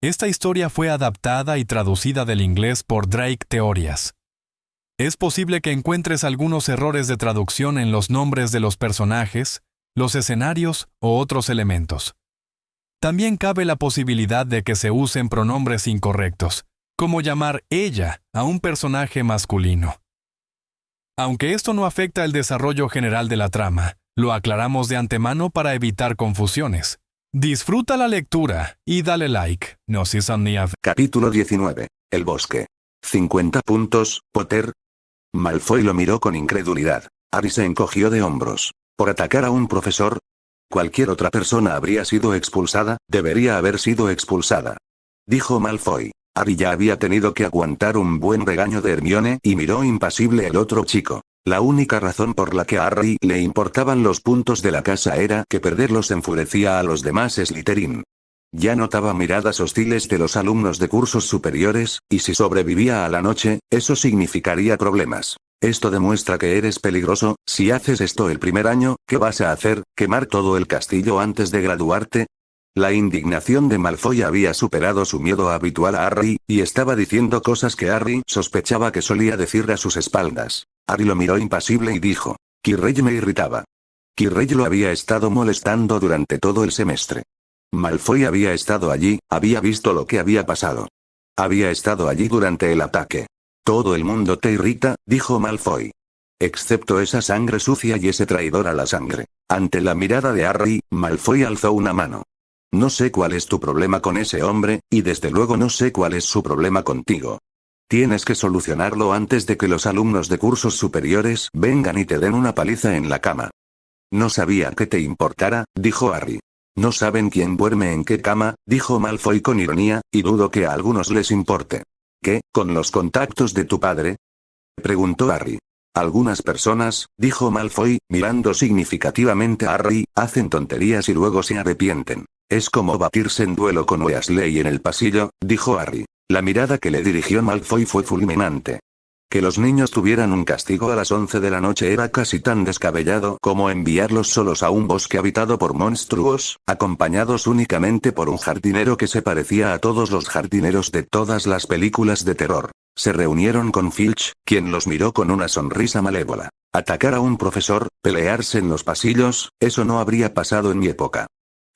Esta historia fue adaptada y traducida del inglés por Drake Teorias. Es posible que encuentres algunos errores de traducción en los nombres de los personajes, los escenarios o otros elementos. También cabe la posibilidad de que se usen pronombres incorrectos, como llamar ella a un personaje masculino. Aunque esto no afecta el desarrollo general de la trama, lo aclaramos de antemano para evitar confusiones. Disfruta la lectura y dale like. No si Capítulo 19. El bosque. 50 puntos, Potter. Malfoy lo miró con incredulidad. Harry se encogió de hombros. ¿Por atacar a un profesor? Cualquier otra persona habría sido expulsada, debería haber sido expulsada. Dijo Malfoy. Harry ya había tenido que aguantar un buen regaño de Hermione y miró impasible el otro chico. La única razón por la que a Harry le importaban los puntos de la casa era que perderlos enfurecía a los demás Slytherin. Ya notaba miradas hostiles de los alumnos de cursos superiores, y si sobrevivía a la noche, eso significaría problemas. Esto demuestra que eres peligroso. Si haces esto el primer año, ¿qué vas a hacer? ¿Quemar todo el castillo antes de graduarte? La indignación de Malfoy había superado su miedo habitual a Harry, y estaba diciendo cosas que Harry sospechaba que solía decir a sus espaldas. Harry lo miró impasible y dijo: Quirrell me irritaba. Quirrell lo había estado molestando durante todo el semestre. Malfoy había estado allí, había visto lo que había pasado. Había estado allí durante el ataque. Todo el mundo te irrita, dijo Malfoy. Excepto esa sangre sucia y ese traidor a la sangre. Ante la mirada de Harry, Malfoy alzó una mano. No sé cuál es tu problema con ese hombre, y desde luego no sé cuál es su problema contigo. Tienes que solucionarlo antes de que los alumnos de cursos superiores vengan y te den una paliza en la cama. No sabía que te importara, dijo Harry. No saben quién duerme en qué cama, dijo Malfoy con ironía, y dudo que a algunos les importe. ¿Qué, con los contactos de tu padre? Preguntó Harry. Algunas personas, dijo Malfoy, mirando significativamente a Harry, hacen tonterías y luego se arrepienten. Es como batirse en duelo con Weasley en el pasillo, dijo Harry. La mirada que le dirigió Malfoy fue fulminante. Que los niños tuvieran un castigo a las 11 de la noche era casi tan descabellado como enviarlos solos a un bosque habitado por monstruos, acompañados únicamente por un jardinero que se parecía a todos los jardineros de todas las películas de terror. Se reunieron con Filch, quien los miró con una sonrisa malévola. Atacar a un profesor, pelearse en los pasillos, eso no habría pasado en mi época.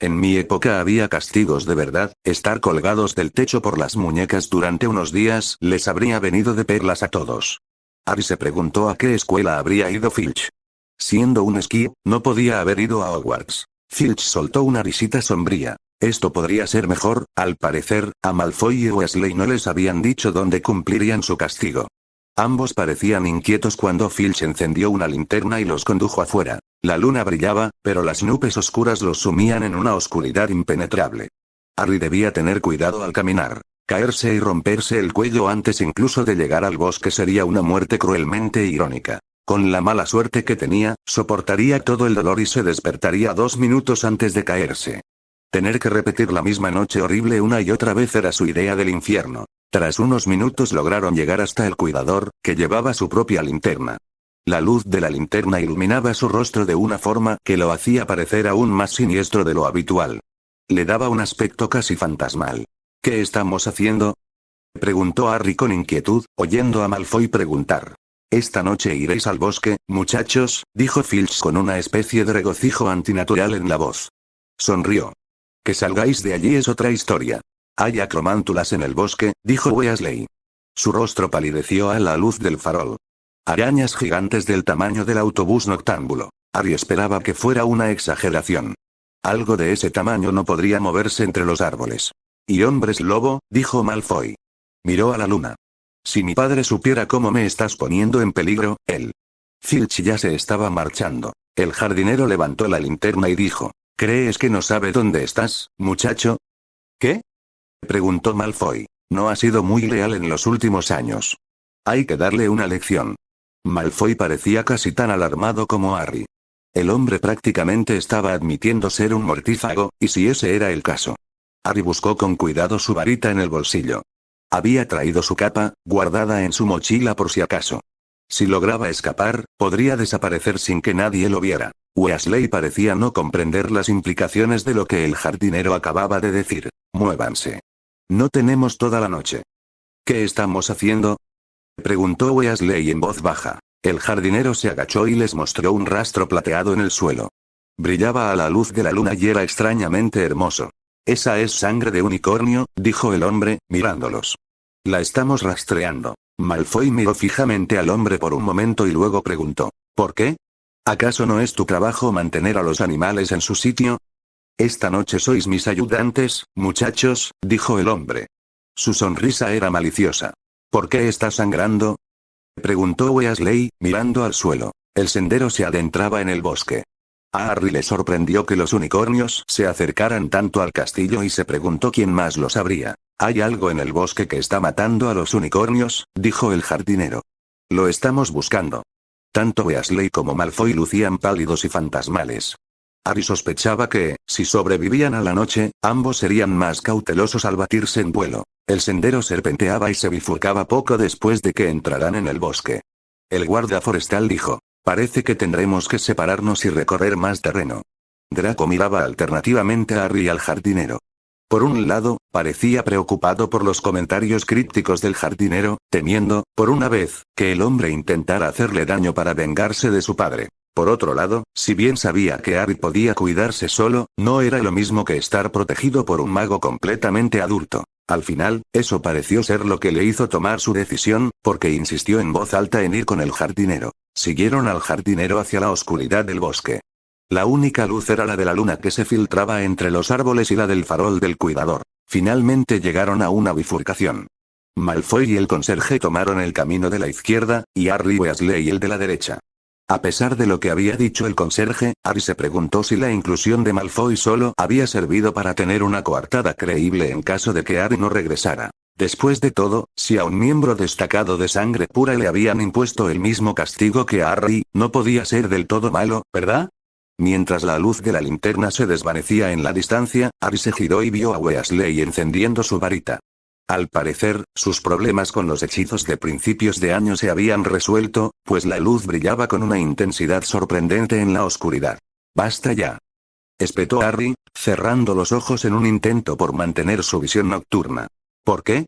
En mi época había castigos de verdad, estar colgados del techo por las muñecas durante unos días les habría venido de perlas a todos. Harry se preguntó a qué escuela habría ido Filch. Siendo un esquí, no podía haber ido a Hogwarts. Filch soltó una risita sombría. Esto podría ser mejor, al parecer, a Malfoy y Weasley no les habían dicho dónde cumplirían su castigo. Ambos parecían inquietos cuando Filch encendió una linterna y los condujo afuera. La luna brillaba, pero las nubes oscuras los sumían en una oscuridad impenetrable. Harry debía tener cuidado al caminar. Caerse y romperse el cuello antes incluso de llegar al bosque sería una muerte cruelmente irónica. Con la mala suerte que tenía, soportaría todo el dolor y se despertaría 2 minutos antes de caerse. Tener que repetir la misma noche horrible una y otra vez era su idea del infierno. Tras unos minutos lograron llegar hasta el cuidador, que llevaba su propia linterna. La luz de la linterna iluminaba su rostro de una forma que lo hacía parecer aún más siniestro de lo habitual. Le daba un aspecto casi fantasmal. ¿Qué estamos haciendo?, preguntó Harry con inquietud, oyendo a Malfoy preguntar. Esta noche iréis al bosque, muchachos, dijo Filch con una especie de regocijo antinatural en la voz. Sonrió. Que salgáis de allí es otra historia. Hay acromántulas en el bosque, dijo Weasley. Su rostro palideció a la luz del farol. Arañas gigantes del tamaño del autobús noctámbulo. Harry esperaba que fuera una exageración. Algo de ese tamaño no podría moverse entre los árboles. Y hombres lobo, dijo Malfoy. Miró a la luna. Si mi padre supiera cómo me estás poniendo en peligro, él. Filch ya se estaba marchando. El jardinero levantó la linterna y dijo: ¿Crees que no sabe dónde estás, muchacho? ¿Qué?, preguntó Malfoy. No ha sido muy leal en los últimos años. Hay que darle una lección. Malfoy parecía casi tan alarmado como Harry. El hombre prácticamente estaba admitiendo ser un mortífago, y si ese era el caso. Harry buscó con cuidado su varita en el bolsillo. Había traído su capa, guardada en su mochila por si acaso. Si lograba escapar, podría desaparecer sin que nadie lo viera. Weasley parecía no comprender las implicaciones de lo que el jardinero acababa de decir. Muévanse. No tenemos toda la noche. ¿Qué estamos haciendo?, preguntó Weasley en voz baja. El jardinero se agachó y les mostró un rastro plateado en el suelo. Brillaba a la luz de la luna y era extrañamente hermoso. Esa es sangre de unicornio, dijo el hombre, mirándolos. La estamos rastreando. Malfoy miró fijamente al hombre por un momento y luego preguntó, ¿por qué? ¿Acaso no es tu trabajo mantener a los animales en su sitio? Esta noche sois mis ayudantes, muchachos, dijo el hombre. Su sonrisa era maliciosa. ¿Por qué está sangrando?, preguntó Weasley, mirando al suelo. El sendero se adentraba en el bosque. A Harry le sorprendió que los unicornios se acercaran tanto al castillo y se preguntó quién más lo sabría. Hay algo en el bosque que está matando a los unicornios, dijo el jardinero. Lo estamos buscando. Tanto Weasley como Malfoy lucían pálidos y fantasmales. Harry sospechaba que, si sobrevivían a la noche, ambos serían más cautelosos al batirse en vuelo. El sendero serpenteaba y se bifurcaba poco después de que entraran en el bosque. El guarda forestal dijo, parece que tendremos que separarnos y recorrer más terreno. Draco miraba alternativamente a Harry y al jardinero. Por un lado, parecía preocupado por los comentarios crípticos del jardinero, temiendo, por una vez, que el hombre intentara hacerle daño para vengarse de su padre. Por otro lado, si bien sabía que Harry podía cuidarse solo, no era lo mismo que estar protegido por un mago completamente adulto. Al final, eso pareció ser lo que le hizo tomar su decisión, porque insistió en voz alta en ir con el jardinero. Siguieron al jardinero hacia la oscuridad del bosque. La única luz era la de la luna que se filtraba entre los árboles y la del farol del cuidador. Finalmente llegaron a una bifurcación. Malfoy y el conserje tomaron el camino de la izquierda, y Harry y Weasley el de la derecha. A pesar de lo que había dicho el conserje, Harry se preguntó si la inclusión de Malfoy solo había servido para tener una coartada creíble en caso de que Harry no regresara. Después de todo, si a un miembro destacado de sangre pura le habían impuesto el mismo castigo que a Harry, no podía ser del todo malo, ¿verdad? Mientras la luz de la linterna se desvanecía en la distancia, Harry se giró y vio a Weasley encendiendo su varita. Al parecer, sus problemas con los hechizos de principios de año se habían resuelto, pues la luz brillaba con una intensidad sorprendente en la oscuridad. ¡Basta ya!, espetó Harry, cerrando los ojos en un intento por mantener su visión nocturna. ¿Por qué?,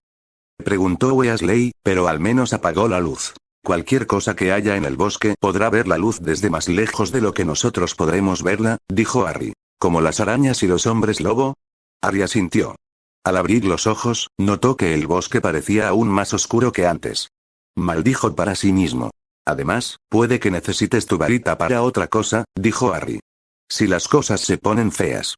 preguntó Weasley, pero al menos apagó la luz. Cualquier cosa que haya en el bosque podrá ver la luz desde más lejos de lo que nosotros podremos verla, dijo Harry. ¿Como las arañas y los hombres lobo? Harry asintió. Al abrir los ojos, notó que el bosque parecía aún más oscuro que antes. Maldijo para sí mismo. Además, puede que necesites tu varita para otra cosa, dijo Harry. Si las cosas se ponen feas.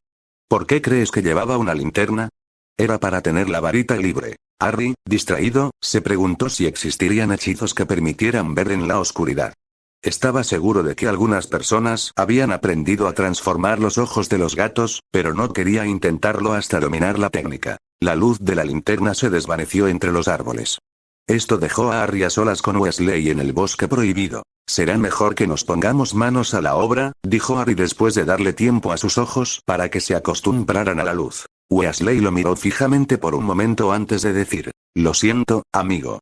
¿Por qué crees que llevaba una linterna? Era para tener la varita libre. Harry, distraído, se preguntó si existirían hechizos que permitieran ver en la oscuridad. Estaba seguro de que algunas personas habían aprendido a transformar los ojos de los gatos, pero no quería intentarlo hasta dominar la técnica. La luz de la linterna se desvaneció entre los árboles. Esto dejó a Harry a solas con Weasley en el bosque prohibido. Será mejor que nos pongamos manos a la obra, dijo Harry después de darle tiempo a sus ojos para que se acostumbraran a la luz. Weasley lo miró fijamente por un momento antes de decir, lo siento, amigo.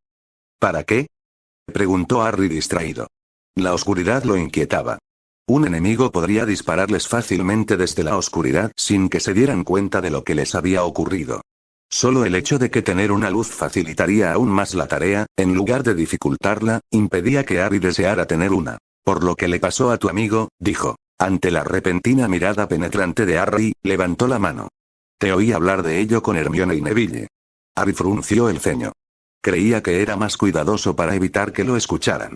¿Para qué?, preguntó Harry distraído. La oscuridad lo inquietaba. Un enemigo podría dispararles fácilmente desde la oscuridad sin que se dieran cuenta de lo que les había ocurrido. Solo el hecho de que tener una luz facilitaría aún más la tarea, en lugar de dificultarla, impedía que Harry deseara tener una. Por lo que le pasó a tu amigo, dijo. Ante la repentina mirada penetrante de Harry, levantó la mano. Te oí hablar de ello con Hermione y Neville. Harry frunció el ceño. Creía que era más cuidadoso para evitar que lo escucharan.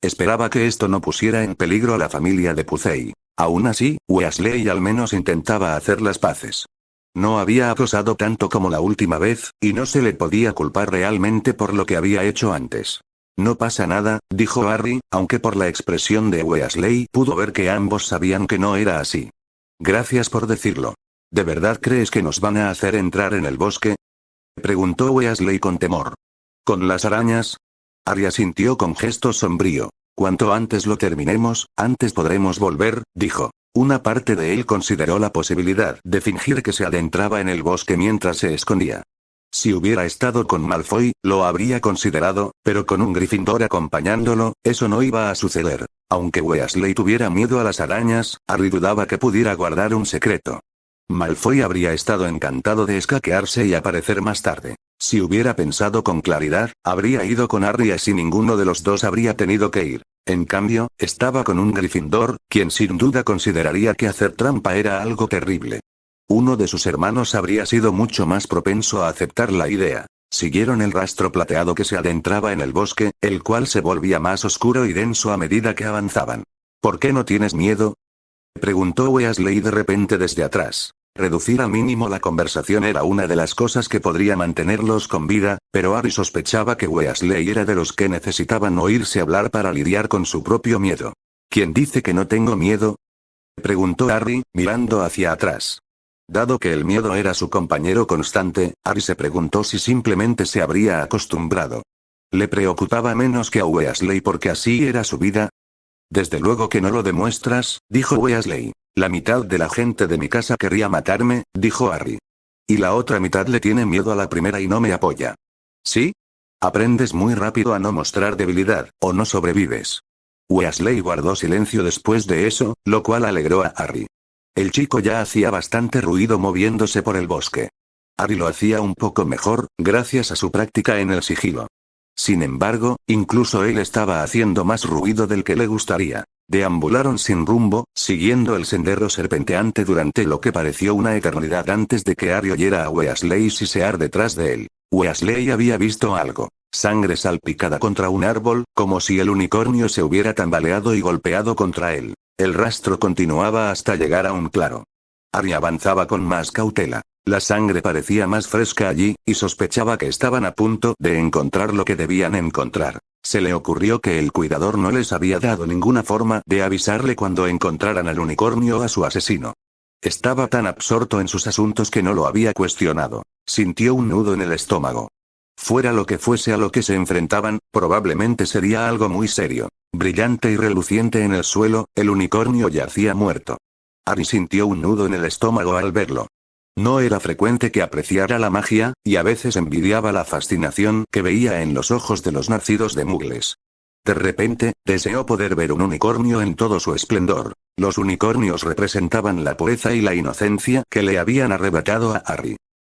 Esperaba que esto no pusiera en peligro a la familia de Pucei. Aún así, Weasley al menos intentaba hacer las paces. No había acosado tanto como la última vez, y no se le podía culpar realmente por lo que había hecho antes. No pasa nada, dijo Harry, aunque por la expresión de Weasley pudo ver que ambos sabían que no era así. Gracias por decirlo. ¿De verdad crees que nos van a hacer entrar en el bosque?, preguntó Weasley con temor. ¿Con las arañas? Harry asintió con gesto sombrío. Cuanto antes lo terminemos, antes podremos volver, dijo. Una parte de él consideró la posibilidad de fingir que se adentraba en el bosque mientras se escondía. Si hubiera estado con Malfoy, lo habría considerado, pero con un Gryffindor acompañándolo, eso no iba a suceder. Aunque Weasley tuviera miedo a las arañas, Harry dudaba que pudiera guardar un secreto. Malfoy habría estado encantado de escaquearse y aparecer más tarde. Si hubiera pensado con claridad, habría ido con Harry y así ninguno de los dos habría tenido que ir. En cambio, estaba con un Gryffindor, quien sin duda consideraría que hacer trampa era algo terrible. Uno de sus hermanos habría sido mucho más propenso a aceptar la idea. Siguieron el rastro plateado que se adentraba en el bosque, el cual se volvía más oscuro y denso a medida que avanzaban. ¿Por qué no tienes miedo?, preguntó Weasley de repente desde atrás. Reducir al mínimo la conversación era una de las cosas que podría mantenerlos con vida, pero Harry sospechaba que Weasley era de los que necesitaban oírse hablar para lidiar con su propio miedo. ¿Quién dice que no tengo miedo?, preguntó Harry, mirando hacia atrás. Dado que el miedo era su compañero constante, Harry se preguntó si simplemente se habría acostumbrado. ¿Le preocupaba menos que a Weasley porque así era su vida? Desde luego que no lo demuestras, dijo Weasley. La mitad de la gente de mi casa querría matarme, dijo Harry. Y la otra mitad le tiene miedo a la primera y no me apoya. ¿Sí? Aprendes muy rápido a no mostrar debilidad, o no sobrevives. Weasley guardó silencio después de eso, lo cual alegró a Harry. El chico ya hacía bastante ruido moviéndose por el bosque. Harry lo hacía un poco mejor, gracias a su práctica en el sigilo. Sin embargo, incluso él estaba haciendo más ruido del que le gustaría. Deambularon sin rumbo, siguiendo el sendero serpenteante durante lo que pareció una eternidad antes de que Harry oyera a Weasley sisear detrás de él. Weasley había visto algo. Sangre salpicada contra un árbol, como si el unicornio se hubiera tambaleado y golpeado contra él. El rastro continuaba hasta llegar a un claro. Harry avanzaba con más cautela. La sangre parecía más fresca allí, y sospechaba que estaban a punto de encontrar lo que debían encontrar. Se le ocurrió que el cuidador no les había dado ninguna forma de avisarle cuando encontraran al unicornio o a su asesino. Estaba tan absorto en sus asuntos que no lo había cuestionado. Sintió un nudo en el estómago. Fuera lo que fuese a lo que se enfrentaban, probablemente sería algo muy serio. Brillante y reluciente en el suelo, el unicornio yacía muerto. Harry sintió un nudo en el estómago al verlo. No era frecuente que apreciara la magia, y a veces envidiaba la fascinación que veía en los ojos de los nacidos de Muggles. De repente, deseó poder ver un unicornio en todo su esplendor. Los unicornios representaban la pureza y la inocencia que le habían arrebatado a Harry.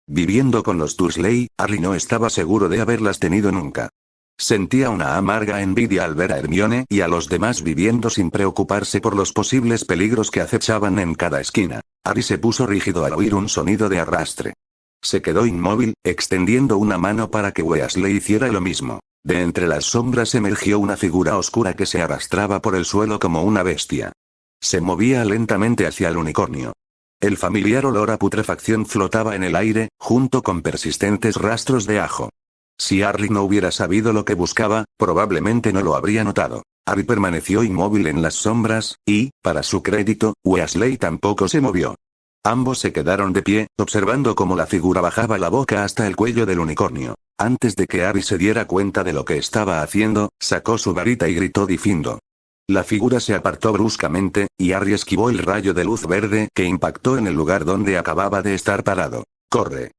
Viviendo con los Dursley, Harry no estaba seguro de haberlas tenido nunca. Sentía una amarga envidia al ver a Hermione y a los demás viviendo sin preocuparse por los posibles peligros que acechaban en cada esquina. Harry se puso rígido al oír un sonido de arrastre. Se quedó inmóvil, extendiendo una mano para que Weasley hiciera lo mismo. De entre las sombras emergió una figura oscura que se arrastraba por el suelo como una bestia. Se movía lentamente hacia el unicornio. El familiar olor a putrefacción flotaba en el aire, junto con persistentes rastros de ajo. Si Harry no hubiera sabido lo que buscaba, probablemente no lo habría notado. Harry permaneció inmóvil en las sombras, y, para su crédito, Weasley tampoco se movió. Ambos se quedaron de pie, observando cómo la figura bajaba la boca hasta el cuello del unicornio. Antes de que Harry se diera cuenta de lo que estaba haciendo, sacó su varita y gritó diciendo. La figura se apartó bruscamente, y Harry esquivó el rayo de luz verde que impactó en el lugar donde acababa de estar parado. ¡Corre!,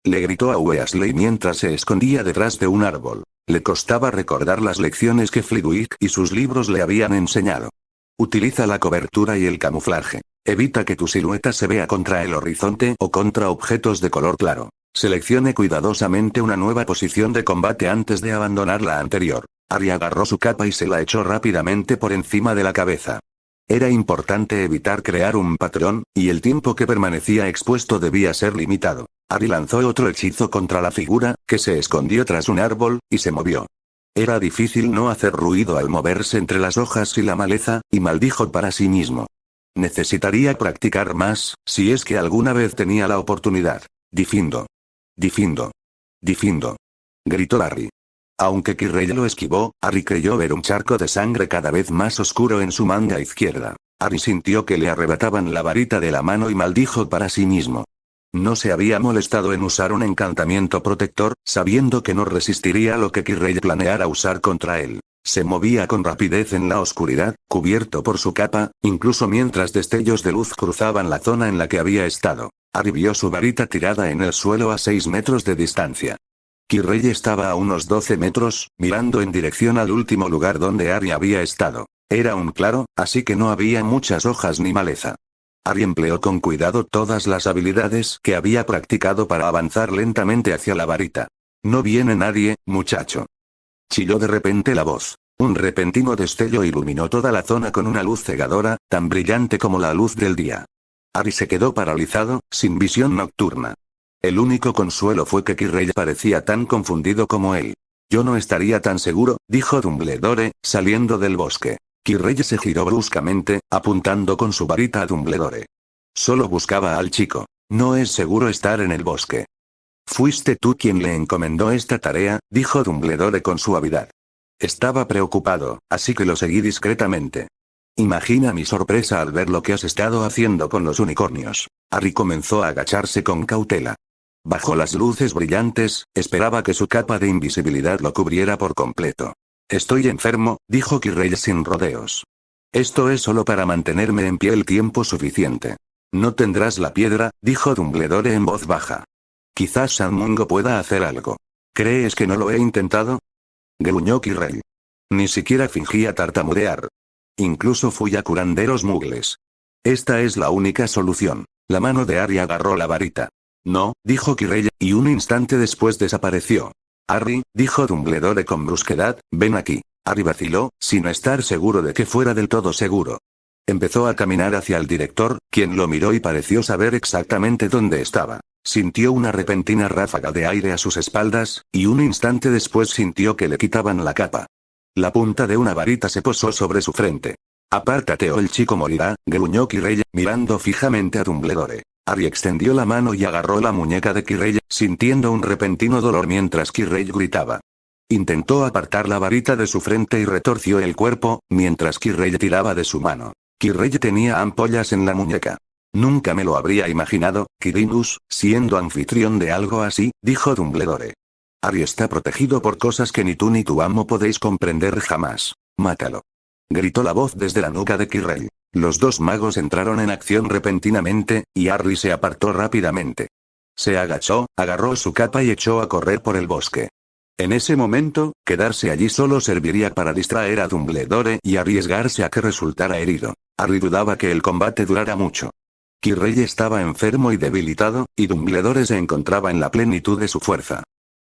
le gritó a Weasley mientras se escondía detrás de un árbol. Le costaba recordar las lecciones que Flitwick y sus libros le habían enseñado. Utiliza la cobertura y el camuflaje. Evita que tu silueta se vea contra el horizonte o contra objetos de color claro. Seleccione cuidadosamente una nueva posición de combate antes de abandonar la anterior. Harry agarró su capa y se la echó rápidamente por encima de la cabeza. Era importante evitar crear un patrón, y el tiempo que permanecía expuesto debía ser limitado. Harry lanzó otro hechizo contra la figura, que se escondió tras un árbol, y se movió. Era difícil no hacer ruido al moverse entre las hojas y la maleza, y maldijo para sí mismo. Necesitaría practicar más, si es que alguna vez tenía la oportunidad. Difindo. Difindo. Difindo. Gritó Harry. Aunque Quirrell lo esquivó, Harry creyó ver un charco de sangre cada vez más oscuro en su manga izquierda. Harry sintió que le arrebataban la varita de la mano y maldijo para sí mismo. No se había molestado en usar un encantamiento protector, sabiendo que no resistiría lo que Quirrell planeara usar contra él. Se movía con rapidez en la oscuridad, cubierto por su capa, incluso mientras destellos de luz cruzaban la zona en la que había estado. Harry vio su varita tirada en el suelo a 6 metros de distancia. Quirrell estaba a unos 12 metros, mirando en dirección al último lugar donde Harry había estado. Era un claro, así que no había muchas hojas ni maleza. Harry empleó con cuidado todas las habilidades que había practicado para avanzar lentamente hacia la varita. No viene nadie, muchacho. Chilló de repente la voz. Un repentino destello iluminó toda la zona con una luz cegadora, tan brillante como la luz del día. Harry se quedó paralizado, sin visión nocturna. El único consuelo fue que Quirrell parecía tan confundido como él. Yo no estaría tan seguro, dijo Dumbledore, saliendo del bosque. Quirrell se giró bruscamente, apuntando con su varita a Dumbledore. Solo buscaba al chico. No es seguro estar en el bosque. Fuiste tú quien le encomendó esta tarea, dijo Dumbledore con suavidad. Estaba preocupado, así que lo seguí discretamente. Imagina mi sorpresa al ver lo que has estado haciendo con los unicornios. Harry comenzó a agacharse con cautela. Bajo las luces brillantes, esperaba que su capa de invisibilidad lo cubriera por completo. Estoy enfermo, dijo Quirrell sin rodeos. Esto es solo para mantenerme en pie el tiempo suficiente. No tendrás la piedra, dijo Dumbledore en voz baja. Quizás San Mungo pueda hacer algo. ¿Crees que no lo he intentado? Gruñó Quirrell. Ni siquiera fingía tartamudear. Incluso fui a curanderos mugles. Esta es la única solución. La mano de Harry agarró la varita. No, dijo Quirrell, y un instante después desapareció. Harry, dijo Dumbledore con brusquedad, ven aquí. Harry vaciló, sin estar seguro de que fuera del todo seguro. Empezó a caminar hacia el director, quien lo miró y pareció saber exactamente dónde estaba. Sintió una repentina ráfaga de aire a sus espaldas, y un instante después sintió que le quitaban la capa. La punta de una varita se posó sobre su frente. Apártate o el chico morirá, gruñó Quirrell, mirando fijamente a Dumbledore. Harry extendió la mano y agarró la muñeca de Quirrell, sintiendo un repentino dolor mientras Quirrell gritaba. Intentó apartar la varita de su frente y retorció el cuerpo, mientras Quirrell tiraba de su mano. Quirrell tenía ampollas en la muñeca. Nunca me lo habría imaginado, Quirinus, siendo anfitrión de algo así, dijo Dumbledore. Harry está protegido por cosas que ni tú ni tu amo podéis comprender jamás. Mátalo. Gritó la voz desde la nuca de Quirrell. Los dos magos entraron en acción repentinamente, y Harry se apartó rápidamente. Se agachó, agarró su capa y echó a correr por el bosque. En ese momento, quedarse allí solo serviría para distraer a Dumbledore y arriesgarse a que resultara herido. Harry dudaba que el combate durara mucho. Quirrell estaba enfermo y debilitado, y Dumbledore se encontraba en la plenitud de su fuerza.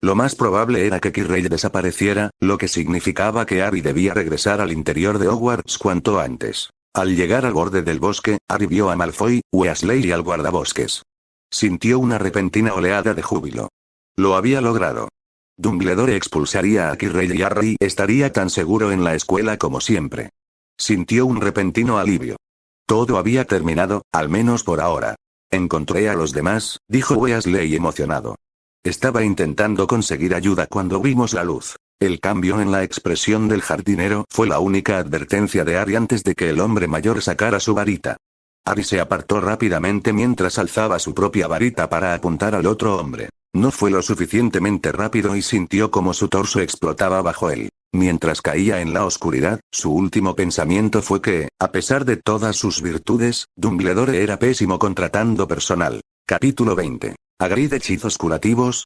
Lo más probable era que Quirrell desapareciera, lo que significaba que Harry debía regresar al interior de Hogwarts cuanto antes. Al llegar al borde del bosque, Harry vio a Malfoy, Weasley y al guardabosques. Sintió una repentina oleada de júbilo. Lo había logrado. Dumbledore expulsaría a Quirrell y Harry estaría tan seguro en la escuela como siempre. Sintió un repentino alivio. Todo había terminado, al menos por ahora. Encontré a los demás, dijo Weasley emocionado. Estaba intentando conseguir ayuda cuando vimos la luz. El cambio en la expresión del jardinero fue la única advertencia de Harry antes de que el hombre mayor sacara su varita. Harry se apartó rápidamente mientras alzaba su propia varita para apuntar al otro hombre. No fue lo suficientemente rápido y sintió como su torso explotaba bajo él. Mientras caía en la oscuridad, su último pensamiento fue que, a pesar de todas sus virtudes, Dumbledore era pésimo contratando personal. Capítulo 20. ¿Hagrid hechizos curativos?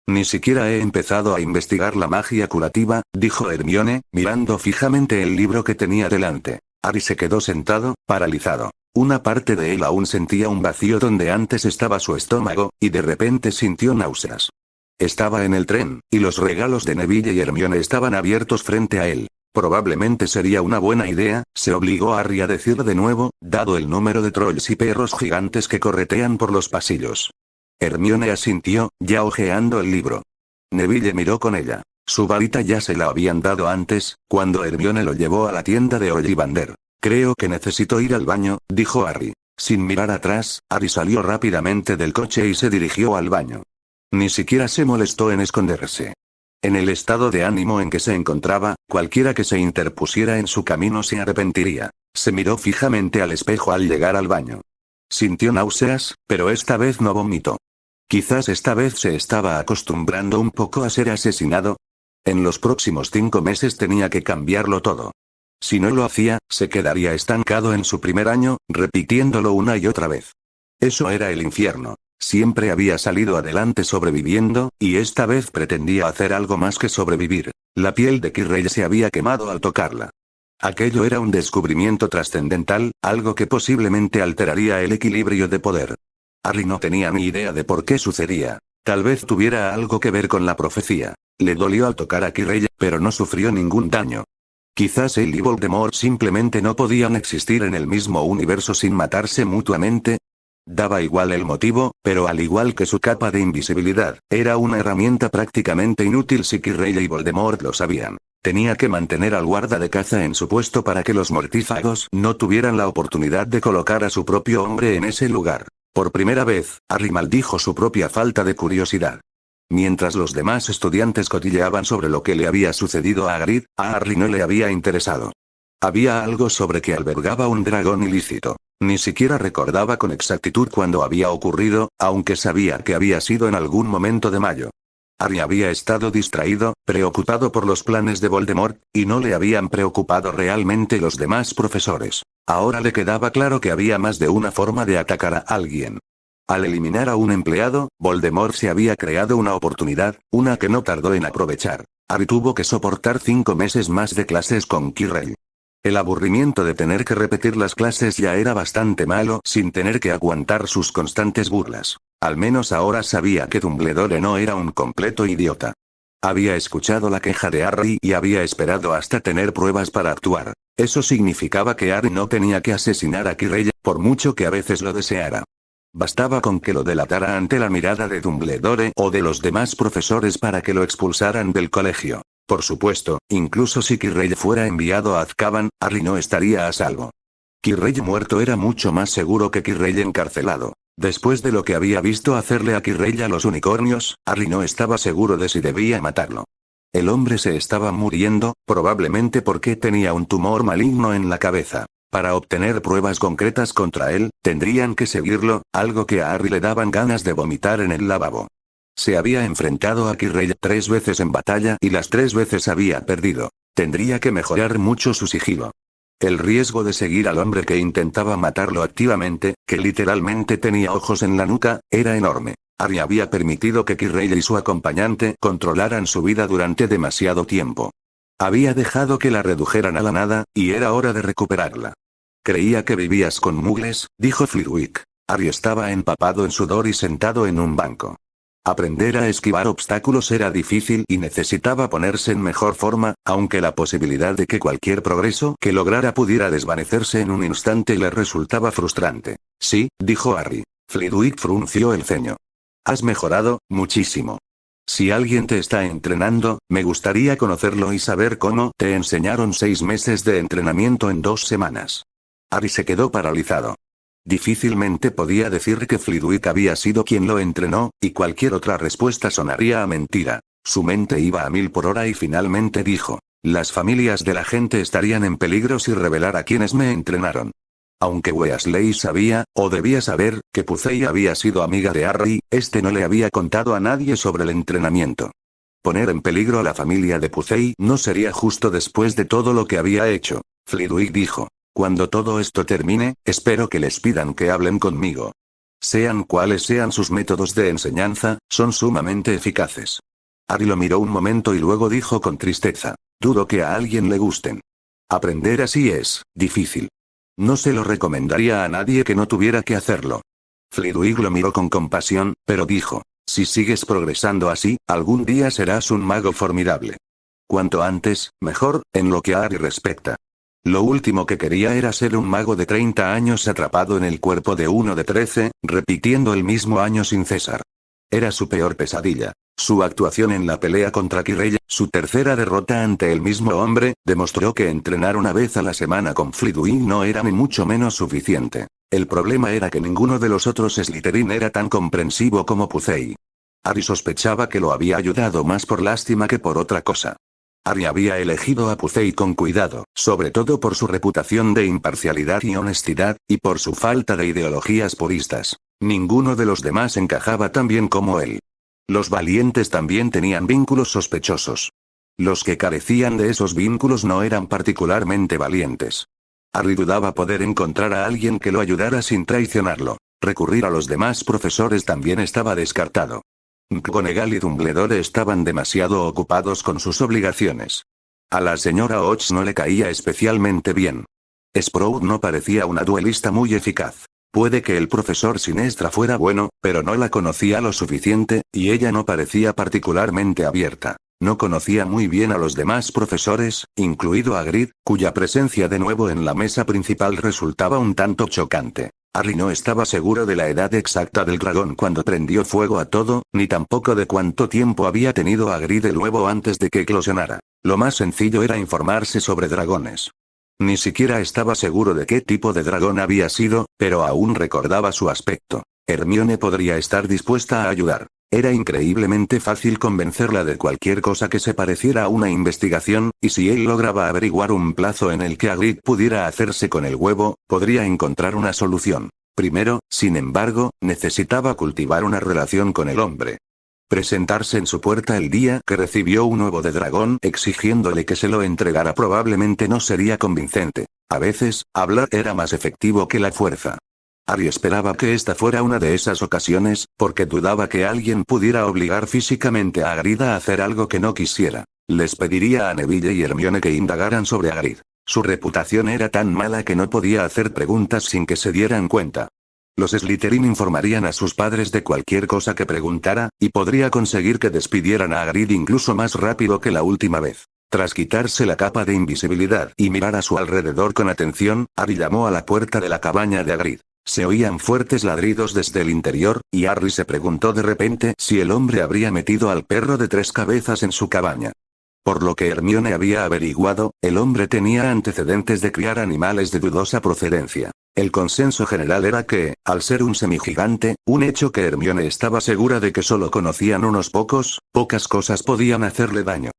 Ni siquiera he empezado a investigar la magia curativa, dijo Hermione, mirando fijamente el libro que tenía delante. Harry se quedó sentado, paralizado. Una parte de él aún sentía un vacío donde antes estaba su estómago, y de repente sintió náuseas. Estaba en el tren, y los regalos de Neville y Hermione estaban abiertos frente a él. Probablemente sería una buena idea, se obligó a Harry a decir de nuevo, dado el número de trolls y perros gigantes que corretean por los pasillos. Hermione asintió, ya hojeando el libro. Neville miró con ella. Su varita ya se la habían dado antes, cuando Hermione lo llevó a la tienda de Ollivander. Creo que necesito ir al baño, dijo Harry. Sin mirar atrás, Harry salió rápidamente del coche y se dirigió al baño. Ni siquiera se molestó en esconderse. En el estado de ánimo en que se encontraba, cualquiera que se interpusiera en su camino se arrepentiría. Se miró fijamente al espejo al llegar al baño. Sintió náuseas, pero esta vez no vomitó. Quizás esta vez se estaba acostumbrando un poco a ser asesinado. En los próximos 5 meses tenía que cambiarlo todo. Si no lo hacía, se quedaría estancado en su primer año, repitiéndolo una y otra vez. Eso era el infierno. Siempre había salido adelante sobreviviendo, y esta vez pretendía hacer algo más que sobrevivir. La piel de Quirrell se había quemado al tocarla. Aquello era un descubrimiento trascendental, algo que posiblemente alteraría el equilibrio de poder. Harry no tenía ni idea de por qué sucedía. Tal vez tuviera algo que ver con la profecía. Le dolió al tocar a Quirrell, pero no sufrió ningún daño. Quizás él y Voldemort simplemente no podían existir en el mismo universo sin matarse mutuamente. Daba igual el motivo, pero al igual que su capa de invisibilidad, era una herramienta prácticamente inútil si Quirrell y Voldemort lo sabían. Tenía que mantener al guarda de caza en su puesto para que los mortífagos no tuvieran la oportunidad de colocar a su propio hombre en ese lugar. Por primera vez, Harry maldijo su propia falta de curiosidad. Mientras los demás estudiantes cotilleaban sobre lo que le había sucedido a Hagrid, a Harry no le había interesado. Había algo sobre que albergaba un dragón ilícito. Ni siquiera recordaba con exactitud cuándo había ocurrido, aunque sabía que había sido en algún momento de mayo. Harry había estado distraído, preocupado por los planes de Voldemort, y no le habían preocupado realmente los demás profesores. Ahora le quedaba claro que había más de una forma de atacar a alguien. Al eliminar a un empleado, Voldemort se había creado una oportunidad, una que no tardó en aprovechar. Harry tuvo que soportar 5 meses más de clases con Quirrell. El aburrimiento de tener que repetir las clases ya era bastante malo sin tener que aguantar sus constantes burlas. Al menos ahora sabía que Dumbledore no era un completo idiota. Había escuchado la queja de Harry y había esperado hasta tener pruebas para actuar. Eso significaba que Harry no tenía que asesinar a Quirrell, por mucho que a veces lo deseara. Bastaba con que lo delatara ante la mirada de Dumbledore o de los demás profesores para que lo expulsaran del colegio. Por supuesto, incluso si Quirrell fuera enviado a Azkaban, Harry no estaría a salvo. Quirrell muerto era mucho más seguro que Quirrell encarcelado. Después de lo que había visto hacerle a Quirrell a los unicornios, Harry no estaba seguro de si debía matarlo. El hombre se estaba muriendo, probablemente porque tenía un tumor maligno en la cabeza. Para obtener pruebas concretas contra él, tendrían que seguirlo, algo que a Harry le daban ganas de vomitar en el lavabo. Se había enfrentado a Quirrell 3 veces en batalla y las 3 veces había perdido. Tendría que mejorar mucho su sigilo. El riesgo de seguir al hombre que intentaba matarlo activamente, que literalmente tenía ojos en la nuca, era enorme. Harry había permitido que Quirrell y su acompañante controlaran su vida durante demasiado tiempo. Había dejado que la redujeran a la nada, y era hora de recuperarla. Creía que vivías con mugles, dijo Flitwick. Harry estaba empapado en sudor y sentado en un banco. Aprender a esquivar obstáculos era difícil y necesitaba ponerse en mejor forma, aunque la posibilidad de que cualquier progreso que lograra pudiera desvanecerse en un instante le resultaba frustrante. Sí, dijo Harry. Flitwick frunció el ceño. Has mejorado, muchísimo. Si alguien te está entrenando, me gustaría conocerlo y saber cómo. Te enseñaron 6 meses de entrenamiento en 2 semanas. Harry se quedó paralizado. Difícilmente podía decir que Flitwick había sido quien lo entrenó, y cualquier otra respuesta sonaría a mentira. Su mente iba a 1000 por hora y finalmente dijo: las familias de la gente estarían en peligro si revelara quiénes me entrenaron. Aunque Weasley sabía, o debía saber, que Pucey había sido amiga de Harry, este no le había contado a nadie sobre el entrenamiento. Poner en peligro a la familia de Pucey no sería justo después de todo lo que había hecho. Flitwick dijo: cuando todo esto termine, espero que les pidan que hablen conmigo. Sean cuales sean sus métodos de enseñanza, son sumamente eficaces. Harry lo miró un momento y luego dijo con tristeza: dudo que a alguien le gusten. Aprender así es difícil. No se lo recomendaría a nadie que no tuviera que hacerlo. Flitwick lo miró con compasión, pero dijo: si sigues progresando así, algún día serás un mago formidable. Cuanto antes, mejor, en lo que a Harry respecta. Lo último que quería era ser un mago de 30 años atrapado en el cuerpo de uno de 13, repitiendo el mismo año sin cesar. Era su peor pesadilla. Su actuación en la pelea contra Quirrell, su tercera derrota ante el mismo hombre, demostró que entrenar una vez a la semana con Flitwick no era ni mucho menos suficiente. El problema era que ninguno de los otros Slytherin era tan comprensivo como Pucey. Harry sospechaba que lo había ayudado más por lástima que por otra cosa. Harry había elegido a Pucey con cuidado, sobre todo por su reputación de imparcialidad y honestidad, y por su falta de ideologías puristas. Ninguno de los demás encajaba tan bien como él. Los valientes también tenían vínculos sospechosos. Los que carecían de esos vínculos no eran particularmente valientes. Harry dudaba poder encontrar a alguien que lo ayudara sin traicionarlo. Recurrir a los demás profesores también estaba descartado. McGonagall y Dumbledore estaban demasiado ocupados con sus obligaciones. A la señora Oates no le caía especialmente bien. Sprout no parecía una duelista muy eficaz. Puede que el profesor Sinestra fuera bueno, pero no la conocía lo suficiente, y ella no parecía particularmente abierta. No conocía muy bien a los demás profesores, incluido a Grid, cuya presencia de nuevo en la mesa principal resultaba un tanto chocante. Harry no estaba seguro de la edad exacta del dragón cuando prendió fuego a todo, ni tampoco de cuánto tiempo había tenido a Grid de nuevo antes de que eclosionara. Lo más sencillo era informarse sobre dragones. Ni siquiera estaba seguro de qué tipo de dragón había sido, pero aún recordaba su aspecto. Hermione podría estar dispuesta a ayudar. Era increíblemente fácil convencerla de cualquier cosa que se pareciera a una investigación, y si él lograba averiguar un plazo en el que Hagrid pudiera hacerse con el huevo, podría encontrar una solución. Primero, sin embargo, necesitaba cultivar una relación con el hombre. Presentarse en su puerta el día que recibió un huevo de dragón exigiéndole que se lo entregara probablemente no sería convincente. A veces, hablar era más efectivo que la fuerza. Harry esperaba que esta fuera una de esas ocasiones, porque dudaba que alguien pudiera obligar físicamente a Hagrid a hacer algo que no quisiera. Les pediría a Neville y Hermione que indagaran sobre Hagrid. Su reputación era tan mala que no podía hacer preguntas sin que se dieran cuenta. Los Slytherin informarían a sus padres de cualquier cosa que preguntara, y podría conseguir que despidieran a Hagrid incluso más rápido que la última vez. Tras quitarse la capa de invisibilidad y mirar a su alrededor con atención, Harry llamó a la puerta de la cabaña de Hagrid. Se oían fuertes ladridos desde el interior, y Harry se preguntó de repente si el hombre habría metido al perro de 3 cabezas en su cabaña. Por lo que Hermione había averiguado, el hombre tenía antecedentes de criar animales de dudosa procedencia. El consenso general era que, al ser un semigigante, un hecho que Hermione estaba segura de que solo conocían unos pocas cosas podían hacerle daño.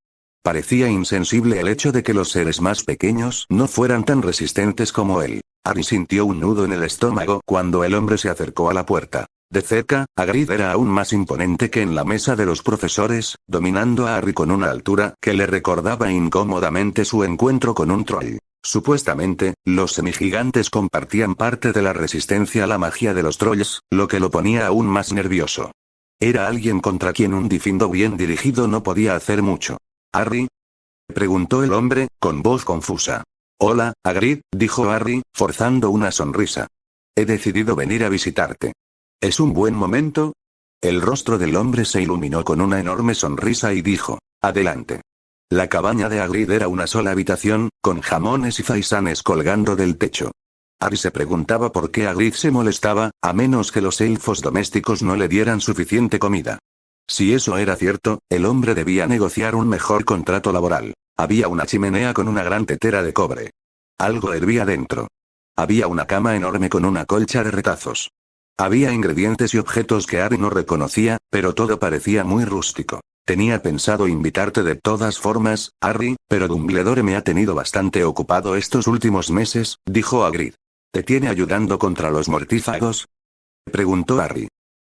Parecía insensible el hecho de que los seres más pequeños no fueran tan resistentes como él. Harry sintió un nudo en el estómago cuando el hombre se acercó a la puerta. De cerca, Hagrid era aún más imponente que en la mesa de los profesores, dominando a Harry con una altura que le recordaba incómodamente su encuentro con un troll. Supuestamente, los semigigantes compartían parte de la resistencia a la magia de los trolls, lo que lo ponía aún más nervioso. Era alguien contra quien un Difindo bien dirigido no podía hacer mucho. ¿Harry?, preguntó el hombre, con voz confusa. Hola, Hagrid, dijo Harry, forzando una sonrisa. He decidido venir a visitarte. ¿Es un buen momento? El rostro del hombre se iluminó con una enorme sonrisa y dijo, adelante. La cabaña de Hagrid era una sola habitación, con jamones y faisanes colgando del techo. Harry se preguntaba por qué Hagrid se molestaba, a menos que los elfos domésticos no le dieran suficiente comida. Si eso era cierto, el hombre debía negociar un mejor contrato laboral. Había una chimenea con una gran tetera de cobre. Algo hervía dentro. Había una cama enorme con una colcha de retazos. Había ingredientes y objetos que Harry no reconocía, pero todo parecía muy rústico. Tenía pensado invitarte de todas formas, Harry, pero Dumbledore me ha tenido bastante ocupado estos últimos meses, dijo Hagrid. ¿Te tiene ayudando contra los mortífagos?, preguntó Harry.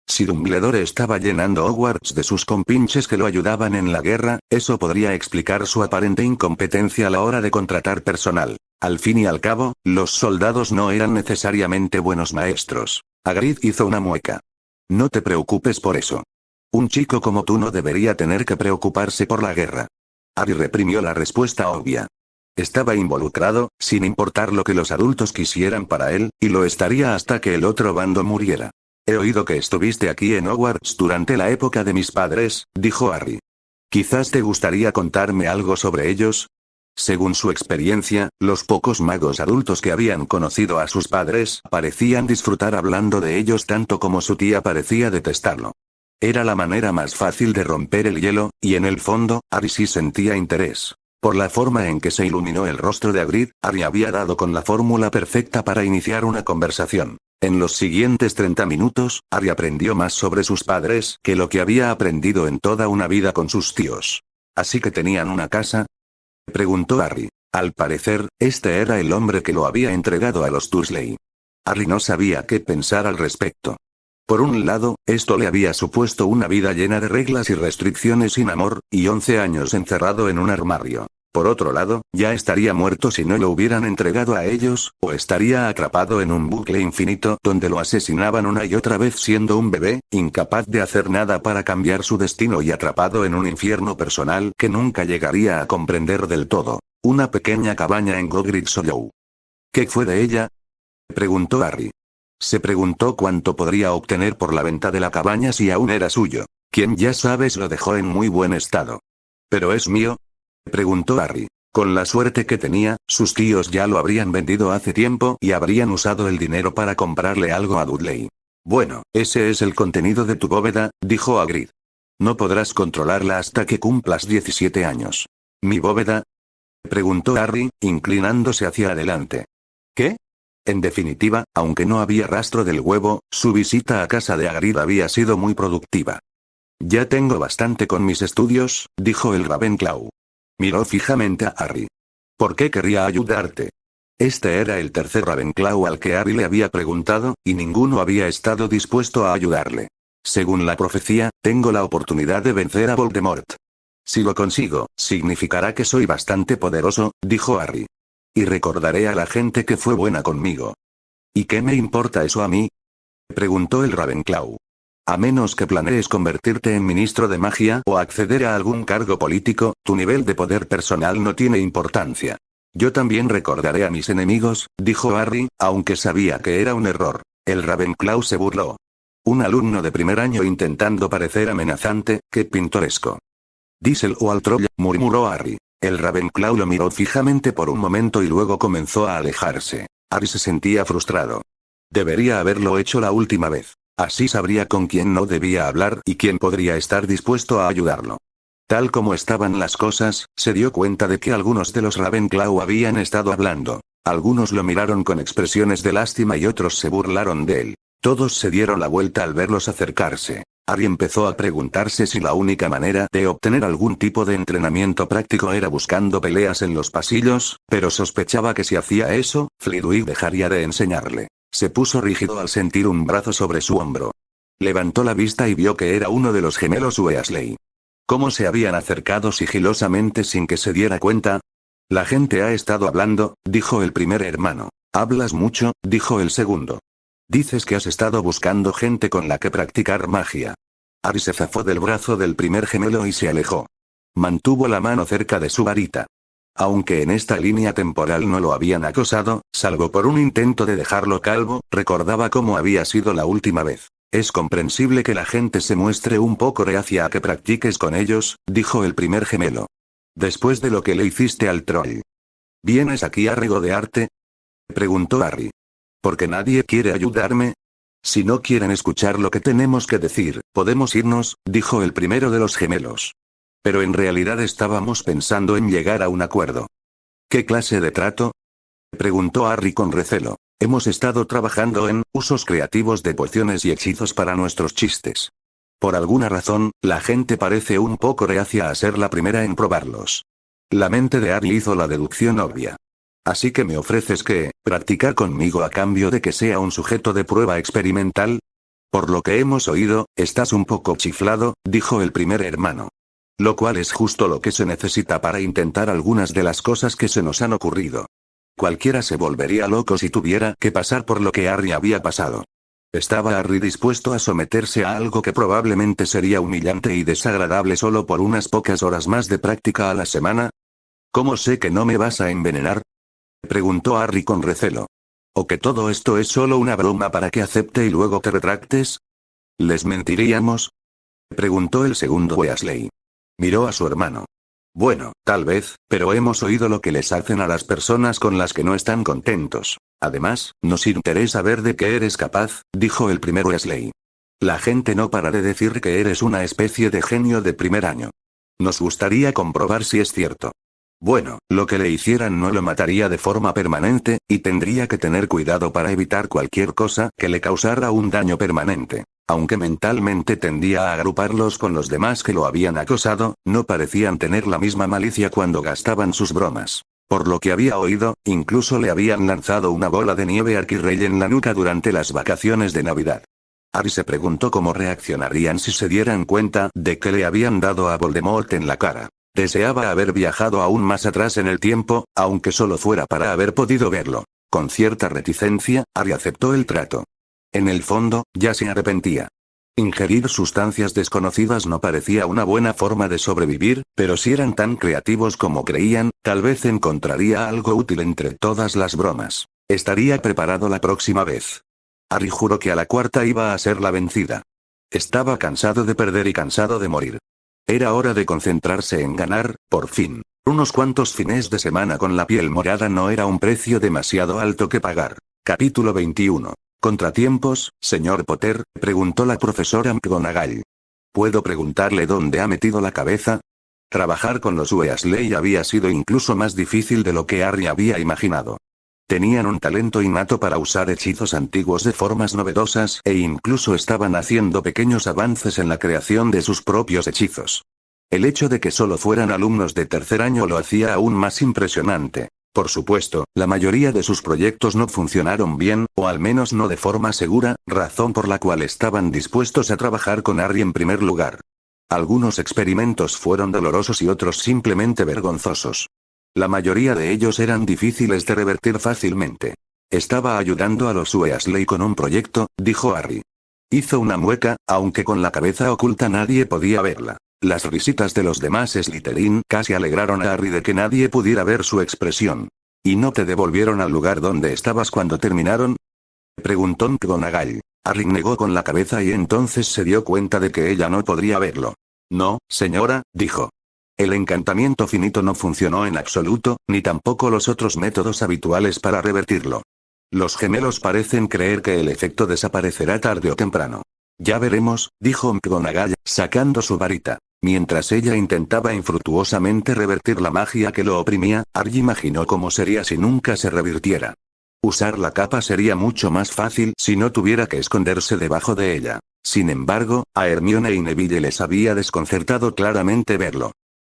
Si Dumbledore estaba llenando Hogwarts de sus compinches que lo ayudaban en la guerra, eso podría explicar su aparente incompetencia a la hora de contratar personal. Al fin y al cabo, los soldados no eran necesariamente buenos maestros. Hagrid hizo una mueca. No te preocupes por eso. Un chico como tú no debería tener que preocuparse por la guerra. Harry reprimió la respuesta obvia. Estaba involucrado, sin importar lo que los adultos quisieran para él, y lo estaría hasta que el otro bando muriera. He oído que estuviste aquí en Hogwarts durante la época de mis padres, dijo Harry. Quizás te gustaría contarme algo sobre ellos. Según su experiencia, los pocos magos adultos que habían conocido a sus padres parecían disfrutar hablando de ellos tanto como su tía parecía detestarlo. Era la manera más fácil de romper el hielo, y en el fondo, Harry sí sentía interés. Por la forma en que se iluminó el rostro de Hagrid, Harry había dado con la fórmula perfecta para iniciar una conversación. En los siguientes 30 minutos, Harry aprendió más sobre sus padres que lo que había aprendido en toda una vida con sus tíos. ¿Así que tenían una casa?, preguntó Harry. Al parecer, este era el hombre que lo había entregado a los Dursley. Harry no sabía qué pensar al respecto. Por un lado, esto le había supuesto una vida llena de reglas y restricciones sin amor, y 11 años encerrado en un armario. Por otro lado, ya estaría muerto si no lo hubieran entregado a ellos, o estaría atrapado en un bucle infinito donde lo asesinaban una y otra vez siendo un bebé, incapaz de hacer nada para cambiar su destino y atrapado en un infierno personal que nunca llegaría a comprender del todo. Una pequeña cabaña en Gogridge Hollow. ¿Qué fue de ella?, preguntó Harry. Se preguntó cuánto podría obtener por la venta de la cabaña si aún era suyo. Quien ya sabes lo dejó en muy buen estado. ¿Pero es mío?, preguntó Harry. Con la suerte que tenía, sus tíos ya lo habrían vendido hace tiempo y habrían usado el dinero para comprarle algo a Dudley. Bueno, ese es el contenido de tu bóveda, dijo Hagrid. No podrás controlarla hasta que cumplas 17 años. ¿Mi bóveda?, preguntó Harry, inclinándose hacia adelante. ¿Qué? En definitiva, aunque no había rastro del huevo, su visita a casa de Hagrid había sido muy productiva. Ya tengo bastante con mis estudios, dijo el Ravenclaw. Miró fijamente a Harry. ¿Por qué querría ayudarte? Este era el tercer Ravenclaw al que Harry le había preguntado, y ninguno había estado dispuesto a ayudarle. Según la profecía, tengo la oportunidad de vencer a Voldemort. Si lo consigo, significará que soy bastante poderoso, dijo Harry. Y recordaré a la gente que fue buena conmigo. ¿Y qué me importa eso a mí?, preguntó el Ravenclaw. A menos que planees convertirte en ministro de magia o acceder a algún cargo político, tu nivel de poder personal no tiene importancia. Yo también recordaré a mis enemigos, dijo Harry, aunque sabía que era un error. El Ravenclaw se burló. Un alumno de primer año intentando parecer amenazante, qué pintoresco. Díselo al troll, murmuró Harry. El Ravenclaw lo miró fijamente por un momento y luego comenzó a alejarse. Harry se sentía frustrado. Debería haberlo hecho la última vez. Así sabría con quién no debía hablar y quién podría estar dispuesto a ayudarlo. Tal como estaban las cosas, se dio cuenta de que algunos de los Ravenclaw habían estado hablando. Algunos lo miraron con expresiones de lástima y otros se burlaron de él. Todos se dieron la vuelta al verlos acercarse. Harry empezó a preguntarse si la única manera de obtener algún tipo de entrenamiento práctico era buscando peleas en los pasillos, pero sospechaba que si hacía eso, Flitwick dejaría de enseñarle. Se puso rígido al sentir un brazo sobre su hombro. Levantó la vista y vio que era uno de los gemelos Weasley. ¿Cómo se habían acercado sigilosamente sin que se diera cuenta? La gente ha estado hablando, dijo el primer hermano. Hablas mucho, dijo el segundo. Dices que has estado buscando gente con la que practicar magia. Harry se zafó del brazo del primer gemelo y se alejó. Mantuvo la mano cerca de su varita. Aunque en esta línea temporal no lo habían acosado, salvo por un intento de dejarlo calvo, recordaba cómo había sido la última vez. Es comprensible que la gente se muestre un poco reacia a que practiques con ellos, dijo el primer gemelo. Después de lo que le hiciste al troll. ¿Vienes aquí a regodearte?, preguntó Harry. ¿Porque nadie quiere ayudarme? Si no quieren escuchar lo que tenemos que decir, podemos irnos, dijo el primero de los gemelos. Pero en realidad estábamos pensando en llegar a un acuerdo. ¿Qué clase de trato?, preguntó Harry con recelo. Hemos estado trabajando en usos creativos de pociones y hechizos para nuestros chistes. Por alguna razón, la gente parece un poco reacia a ser la primera en probarlos. La mente de Harry hizo la deducción obvia. Así que me ofreces practicar conmigo a cambio de que sea un sujeto de prueba experimental. Por lo que hemos oído, estás un poco chiflado, dijo el primer hermano. Lo cual es justo lo que se necesita para intentar algunas de las cosas que se nos han ocurrido. Cualquiera se volvería loco si tuviera que pasar por lo que Harry había pasado. ¿Estaba Harry dispuesto a someterse a algo que probablemente sería humillante y desagradable solo por unas pocas horas más de práctica a la semana? ¿Cómo sé que no me vas a envenenar?, preguntó Harry con recelo. ¿O que todo esto es solo una broma para que acepte y luego te retractes? ¿Les mentiríamos?, preguntó el segundo Weasley. Miró a su hermano. Bueno, tal vez, pero hemos oído lo que les hacen a las personas con las que no están contentos. Además, nos interesa ver de qué eres capaz, dijo el primer Weasley. La gente no para de decir que eres una especie de genio de primer año. Nos gustaría comprobar si es cierto. Bueno, lo que le hicieran no lo mataría de forma permanente, y tendría que tener cuidado para evitar cualquier cosa que le causara un daño permanente. Aunque mentalmente tendía a agruparlos con los demás que lo habían acosado, no parecían tener la misma malicia cuando gastaban sus bromas. Por lo que había oído, incluso le habían lanzado una bola de nieve a Quirrell en la nuca durante las vacaciones de Navidad. Harry se preguntó cómo reaccionarían si se dieran cuenta de que le habían dado a Voldemort en la cara. Deseaba haber viajado aún más atrás en el tiempo, aunque solo fuera para haber podido verlo. Con cierta reticencia, Harry aceptó el trato. En el fondo, ya se arrepentía. Ingerir sustancias desconocidas no parecía una buena forma de sobrevivir, pero si eran tan creativos como creían, tal vez encontraría algo útil entre todas las bromas. Estaría preparado la próxima vez. Harry juró que a la cuarta iba a ser la vencida. Estaba cansado de perder y cansado de morir. Era hora de concentrarse en ganar, por fin. Unos cuantos fines de semana con la piel morada no era un precio demasiado alto que pagar. Capítulo 21. ¿Contratiempos, señor Potter?, preguntó la profesora McGonagall. ¿Puedo preguntarle dónde ha metido la cabeza? Trabajar con los Weasley había sido incluso más difícil de lo que Harry había imaginado. Tenían un talento innato para usar hechizos antiguos de formas novedosas e incluso estaban haciendo pequeños avances en la creación de sus propios hechizos. El hecho de que solo fueran alumnos de tercer año lo hacía aún más impresionante. Por supuesto, la mayoría de sus proyectos no funcionaron bien, o al menos no de forma segura, razón por la cual estaban dispuestos a trabajar con Harry en primer lugar. Algunos experimentos fueron dolorosos y otros simplemente vergonzosos. La mayoría de ellos eran difíciles de revertir fácilmente. Estaba ayudando a los Weasley con un proyecto, dijo Harry. Hizo una mueca, aunque con la cabeza oculta nadie podía verla. Las risitas de los demás Slytherin casi alegraron a Harry de que nadie pudiera ver su expresión. ¿Y no te devolvieron al lugar donde estabas cuando terminaron?, preguntó McGonagall. Harry negó con la cabeza y entonces se dio cuenta de que ella no podría verlo. No, señora, dijo. El encantamiento finito no funcionó en absoluto, ni tampoco los otros métodos habituales para revertirlo. Los gemelos parecen creer que el efecto desaparecerá tarde o temprano. Ya veremos, dijo McGonagall, sacando su varita. Mientras ella intentaba infructuosamente revertir la magia que lo oprimía, Harry imaginó cómo sería si nunca se revirtiera. Usar la capa sería mucho más fácil si no tuviera que esconderse debajo de ella. Sin embargo, a Hermione y Neville les había desconcertado claramente verlo.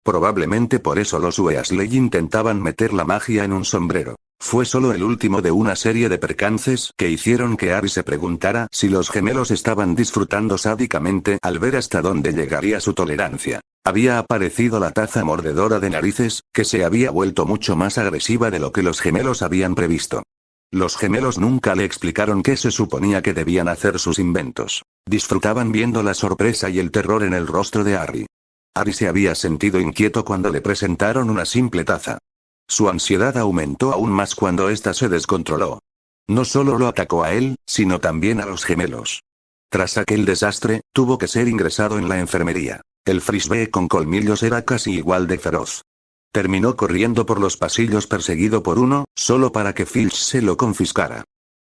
Probablemente por eso los Weasley intentaban meter la magia en un sombrero. Fue solo el último de una serie de percances que hicieron que Harry se preguntara si los gemelos estaban disfrutando sádicamente al ver hasta dónde llegaría su tolerancia. Había aparecido la taza mordedora de narices, que se había vuelto mucho más agresiva de lo que los gemelos habían previsto. Los gemelos nunca le explicaron qué se suponía que debían hacer sus inventos. Disfrutaban viendo la sorpresa y el terror en el rostro de Harry. Harry se había sentido inquieto cuando le presentaron una simple taza. Su ansiedad aumentó aún más cuando ésta se descontroló. No solo lo atacó a él, sino también a los gemelos. Tras aquel desastre, tuvo que ser ingresado en la enfermería. El frisbee con colmillos era casi igual de feroz. Terminó corriendo por los pasillos perseguido por uno, solo para que Filch se lo confiscara.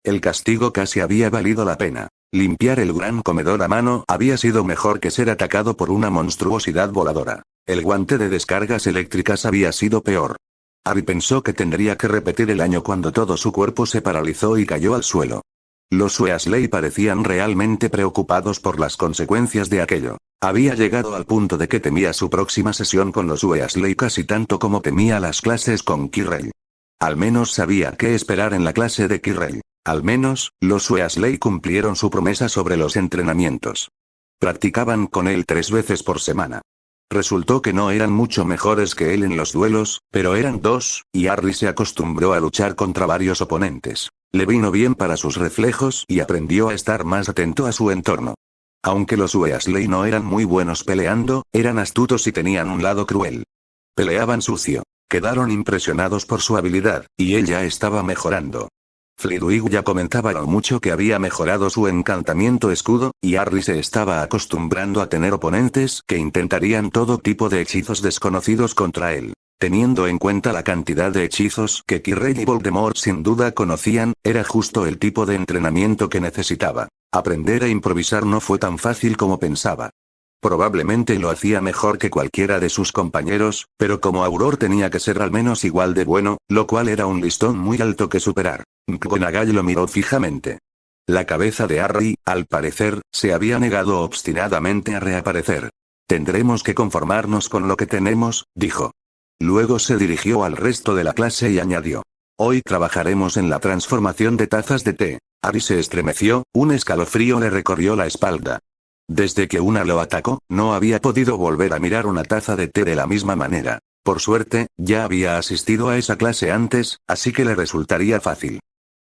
El castigo casi había valido la pena. Limpiar el gran comedor a mano había sido mejor que ser atacado por una monstruosidad voladora. El guante de descargas eléctricas había sido peor. Harry pensó que tendría que repetir el año cuando todo su cuerpo se paralizó y cayó al suelo. Los Weasley parecían realmente preocupados por las consecuencias de aquello. Había llegado al punto de que temía su próxima sesión con los Weasley casi tanto como temía las clases con Quirrell. Al menos sabía qué esperar en la clase de Quirrell. Al menos, los Weasley cumplieron su promesa sobre los entrenamientos. Practicaban con él 3 veces por semana. Resultó que no eran mucho mejores que él en los duelos, pero eran 2, y Harry se acostumbró a luchar contra varios oponentes. Le vino bien para sus reflejos y aprendió a estar más atento a su entorno. Aunque los Weasley no eran muy buenos peleando, eran astutos y tenían un lado cruel. Peleaban sucio. Quedaron impresionados por su habilidad, y él ya estaba mejorando. Flitwick ya comentaba lo mucho que había mejorado su encantamiento escudo, y Harry se estaba acostumbrando a tener oponentes que intentarían todo tipo de hechizos desconocidos contra él. Teniendo en cuenta la cantidad de hechizos que Quirrell y Voldemort sin duda conocían, era justo el tipo de entrenamiento que necesitaba. Aprender a improvisar no fue tan fácil como pensaba. Probablemente lo hacía mejor que cualquiera de sus compañeros, pero como Auror tenía que ser al menos igual de bueno, lo cual era un listón muy alto que superar. McGonagall lo miró fijamente. La cabeza de Harry, al parecer, se había negado obstinadamente a reaparecer. Tendremos que conformarnos con lo que tenemos, dijo. Luego se dirigió al resto de la clase y añadió. Hoy trabajaremos en la transformación de tazas de té. Harry se estremeció, un escalofrío le recorrió la espalda. Desde que una lo atacó, no había podido volver a mirar una taza de té de la misma manera. Por suerte, ya había asistido a esa clase antes, así que le resultaría fácil.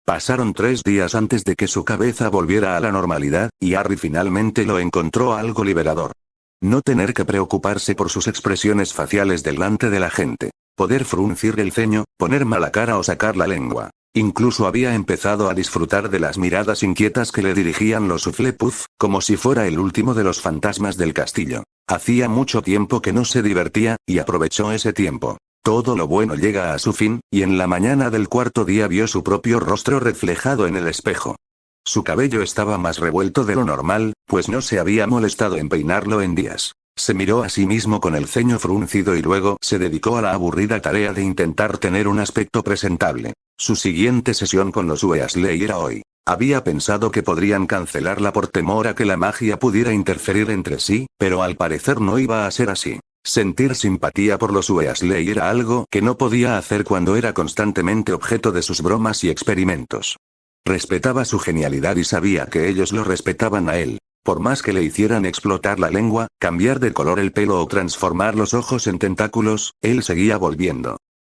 Pasaron 3 días antes de que su cabeza volviera a la normalidad, y Harry finalmente lo encontró algo liberador. No tener que preocuparse por sus expresiones faciales delante de la gente. Poder fruncir el ceño, poner mala cara o sacar la lengua. Incluso había empezado a disfrutar de las miradas inquietas que le dirigían los Hufflepuff, como si fuera el último de los fantasmas del castillo. Hacía mucho tiempo que no se divertía, y aprovechó ese tiempo. Todo lo bueno llega a su fin, y en la mañana del 4.º día vio su propio rostro reflejado en el espejo. Su cabello estaba más revuelto de lo normal, pues no se había molestado en peinarlo en días. Se miró a sí mismo con el ceño fruncido y luego se dedicó a la aburrida tarea de intentar tener un aspecto presentable. Su siguiente sesión con los Weasley era hoy. Había pensado que podrían cancelarla por temor a que la magia pudiera interferir entre sí, pero al parecer no iba a ser así. Sentir simpatía por los Weasley era algo que no podía hacer cuando era constantemente objeto de sus bromas y experimentos. Respetaba su genialidad y sabía que ellos lo respetaban a él. Por más que le hicieran explotar la lengua, cambiar de color el pelo o transformar los ojos en tentáculos, él seguía volviendo.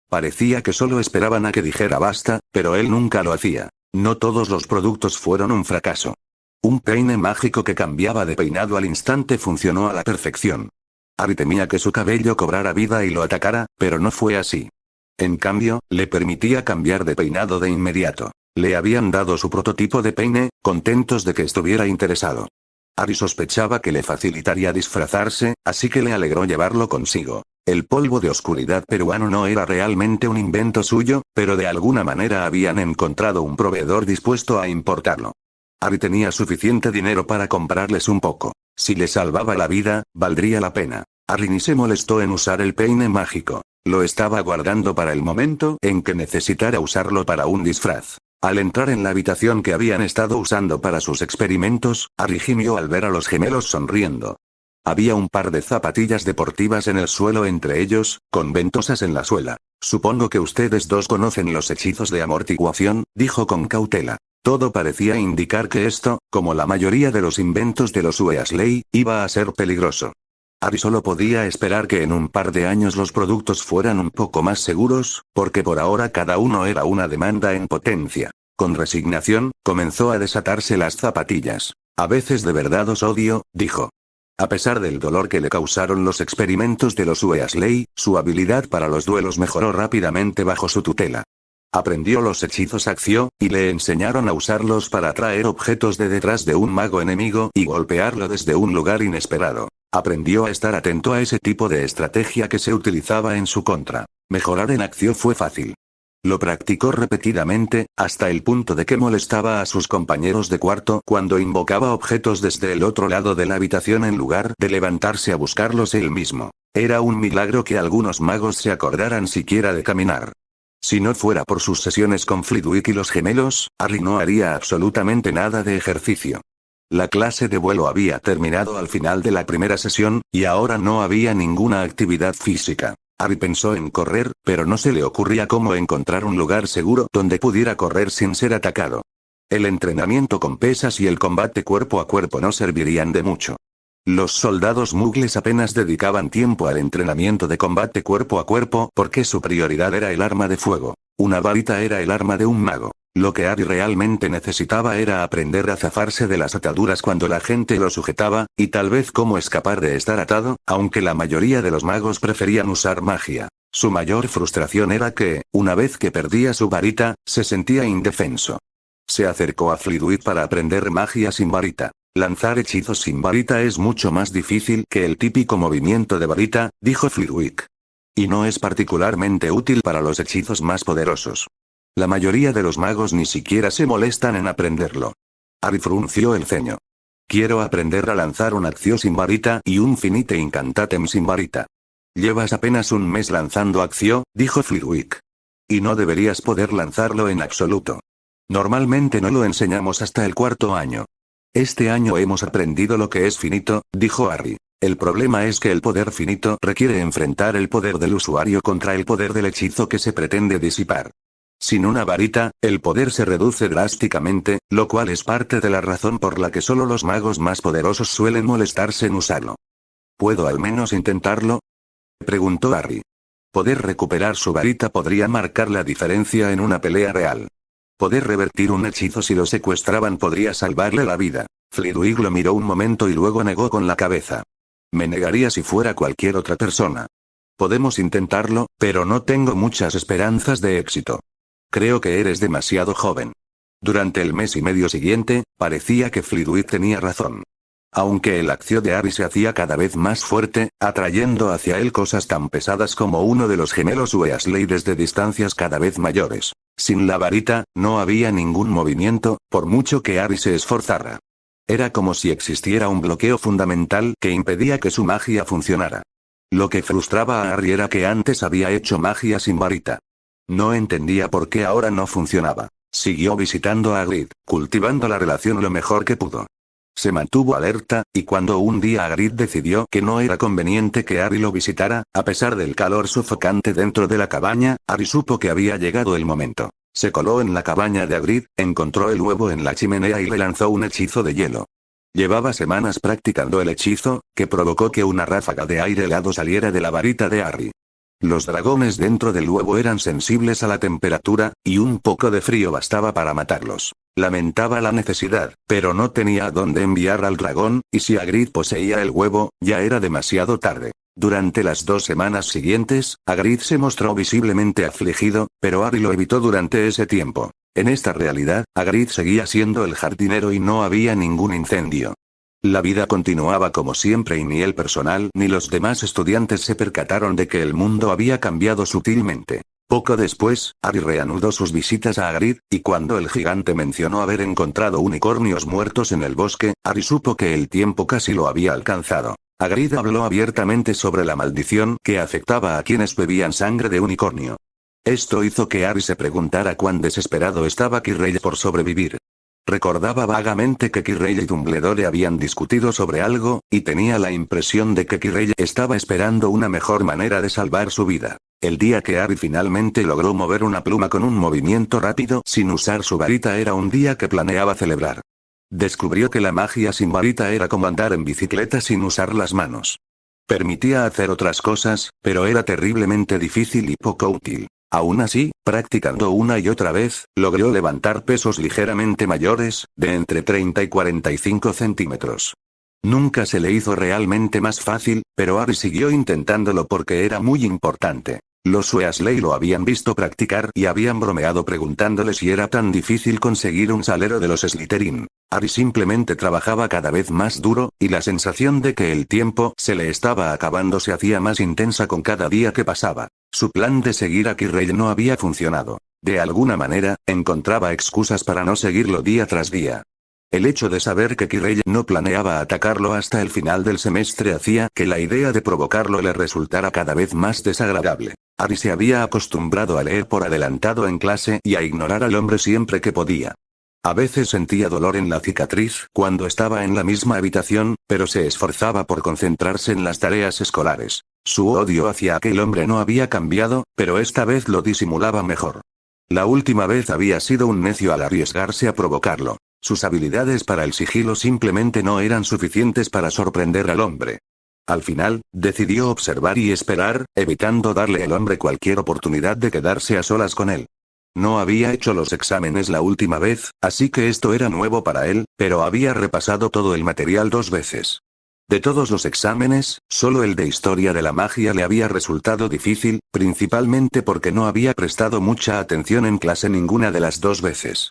Parecía que solo esperaban a que dijera basta, pero él nunca lo hacía. No todos los productos fueron un fracaso. Un peine mágico que cambiaba de peinado al instante funcionó a la perfección. Harry temía que su cabello cobrara vida y lo atacara, pero no fue así. En cambio, le permitía cambiar de peinado de inmediato. Le habían dado su prototipo de peine, contentos de que estuviera interesado. Harry sospechaba que le facilitaría disfrazarse, así que le alegró llevarlo consigo. El polvo de oscuridad peruano no era realmente un invento suyo, pero de alguna manera habían encontrado un proveedor dispuesto a importarlo. Harry tenía suficiente dinero para comprarles un poco. Si le salvaba la vida, valdría la pena. Harry ni se molestó en usar el peine mágico. Lo estaba guardando para el momento en que necesitara usarlo para un disfraz. Al entrar en la habitación que habían estado usando para sus experimentos, Harry gimió al ver a los gemelos sonriendo. Había un par de zapatillas deportivas en el suelo entre ellos, con ventosas en la suela. Supongo que ustedes dos conocen los hechizos de amortiguación, dijo con cautela. Todo parecía indicar que esto, como la mayoría de los inventos de los Weasley, iba a ser peligroso. Harry solo podía esperar que en un par de años los productos fueran un poco más seguros, porque por ahora cada uno era una demanda en potencia. Con resignación, comenzó a desatarse las zapatillas. A veces de verdad os odio, dijo. A pesar del dolor que le causaron los experimentos de los Weasley, su habilidad para los duelos mejoró rápidamente bajo su tutela. Aprendió los hechizos Accio, y le enseñaron a usarlos para atraer objetos de detrás de un mago enemigo y golpearlo desde un lugar inesperado. Aprendió a estar atento a ese tipo de estrategia que se utilizaba en su contra. Mejorar en Accio fue fácil. Lo practicó repetidamente, hasta el punto de que molestaba a sus compañeros de cuarto cuando invocaba objetos desde el otro lado de la habitación en lugar de levantarse a buscarlos él mismo. Era un milagro que algunos magos se acordaran siquiera de caminar. Si no fuera por sus sesiones con Flitwick y los gemelos, Harry no haría absolutamente nada de ejercicio. La clase de vuelo había terminado al final de la primera sesión, y ahora no había ninguna actividad física. Harry pensó en correr, pero no se le ocurría cómo encontrar un lugar seguro donde pudiera correr sin ser atacado. El entrenamiento con pesas y el combate cuerpo a cuerpo no servirían de mucho. Los soldados muggles apenas dedicaban tiempo al entrenamiento de combate cuerpo a cuerpo porque su prioridad era el arma de fuego. Una varita era el arma de un mago. Lo que Harry realmente necesitaba era aprender a zafarse de las ataduras cuando la gente lo sujetaba, y tal vez cómo escapar de estar atado, aunque la mayoría de los magos preferían usar magia. Su mayor frustración era que, una vez que perdía su varita, se sentía indefenso. Se acercó a Flitwick para aprender magia sin varita. Lanzar hechizos sin varita es mucho más difícil que el típico movimiento de varita, dijo Flitwick. Y no es particularmente útil para los hechizos más poderosos. La mayoría de los magos ni siquiera se molestan en aprenderlo. Harry frunció el ceño. Quiero aprender a lanzar un Accio sin varita y un Finite Incantatem sin varita. Llevas apenas un mes lanzando Accio, dijo Flitwick. Y no deberías poder lanzarlo en absoluto. Normalmente no lo enseñamos hasta el 4.º año. Este año hemos aprendido lo que es finito, dijo Harry. El problema es que el poder finito requiere enfrentar el poder del usuario contra el poder del hechizo que se pretende disipar. Sin una varita, el poder se reduce drásticamente, lo cual es parte de la razón por la que solo los magos más poderosos suelen molestarse en usarlo. ¿Puedo al menos intentarlo?, preguntó Harry. Poder recuperar su varita podría marcar la diferencia en una pelea real. Poder revertir un hechizo si lo secuestraban podría salvarle la vida. Flitwick lo miró un momento y luego negó con la cabeza. Me negaría si fuera cualquier otra persona. Podemos intentarlo, pero no tengo muchas esperanzas de éxito. Creo que eres demasiado joven. Durante el mes y medio siguiente, parecía que Flitwick tenía razón. Aunque el acción de Harry se hacía cada vez más fuerte, atrayendo hacia él cosas tan pesadas como uno de los gemelos Weasley desde distancias cada vez mayores. Sin la varita, no había ningún movimiento, por mucho que Harry se esforzara. Era como si existiera un bloqueo fundamental que impedía que su magia funcionara. Lo que frustraba a Harry era que antes había hecho magia sin varita. No entendía por qué ahora no funcionaba. Siguió visitando a Hagrid, cultivando la relación lo mejor que pudo. Se mantuvo alerta, y cuando un día Hagrid decidió que no era conveniente que Harry lo visitara, a pesar del calor sofocante dentro de la cabaña, Harry supo que había llegado el momento. Se coló en la cabaña de Hagrid, encontró el huevo en la chimenea y le lanzó un hechizo de hielo. Llevaba semanas practicando el hechizo, que provocó que una ráfaga de aire helado saliera de la varita de Harry. Los dragones dentro del huevo eran sensibles a la temperatura, y un poco de frío bastaba para matarlos. Lamentaba la necesidad, pero no tenía a dónde enviar al dragón, y si Hagrid poseía el huevo, ya era demasiado tarde. Durante las 2 semanas siguientes, Hagrid se mostró visiblemente afligido, pero Harry lo evitó durante ese tiempo. En esta realidad, Hagrid seguía siendo el jardinero y no había ningún incendio. La vida continuaba como siempre y ni el personal ni los demás estudiantes se percataron de que el mundo había cambiado sutilmente. Poco después, Harry reanudó sus visitas a Hagrid, y cuando el gigante mencionó haber encontrado unicornios muertos en el bosque, Harry supo que el tiempo casi lo había alcanzado. Hagrid habló abiertamente sobre la maldición que afectaba a quienes bebían sangre de unicornio. Esto hizo que Harry se preguntara cuán desesperado estaba Quirrell por sobrevivir. Recordaba vagamente que Quirrell y Dumbledore habían discutido sobre algo, y tenía la impresión de que Quirrell estaba esperando una mejor manera de salvar su vida. El día que Harry finalmente logró mover una pluma con un movimiento rápido sin usar su varita era un día que planeaba celebrar. Descubrió que la magia sin varita era como andar en bicicleta sin usar las manos. Permitía hacer otras cosas, pero era terriblemente difícil y poco útil. Aún así, practicando una y otra vez, logró levantar pesos ligeramente mayores, de entre 30 y 45 centímetros. Nunca se le hizo realmente más fácil, pero Harry siguió intentándolo porque era muy importante. Los Weasley lo habían visto practicar y habían bromeado preguntándole si era tan difícil conseguir un salero de los Slytherin. Harry simplemente trabajaba cada vez más duro, y la sensación de que el tiempo se le estaba acabando se hacía más intensa con cada día que pasaba. Su plan de seguir a Quirrell no había funcionado. De alguna manera, encontraba excusas para no seguirlo día tras día. El hecho de saber que Quirrell no planeaba atacarlo hasta el final del semestre hacía que la idea de provocarlo le resultara cada vez más desagradable. Harry se había acostumbrado a leer por adelantado en clase y a ignorar al hombre siempre que podía. A veces sentía dolor en la cicatriz cuando estaba en la misma habitación, pero se esforzaba por concentrarse en las tareas escolares. Su odio hacia aquel hombre no había cambiado, pero esta vez lo disimulaba mejor. La última vez había sido un necio al arriesgarse a provocarlo. Sus habilidades para el sigilo simplemente no eran suficientes para sorprender al hombre. Al final, decidió observar y esperar, evitando darle al hombre cualquier oportunidad de quedarse a solas con él. No había hecho los exámenes la última vez, así que esto era nuevo para él, pero había repasado todo el material 2 veces. De todos los exámenes, solo el de Historia de la Magia le había resultado difícil, principalmente porque no había prestado mucha atención en clase ninguna de las 2 veces.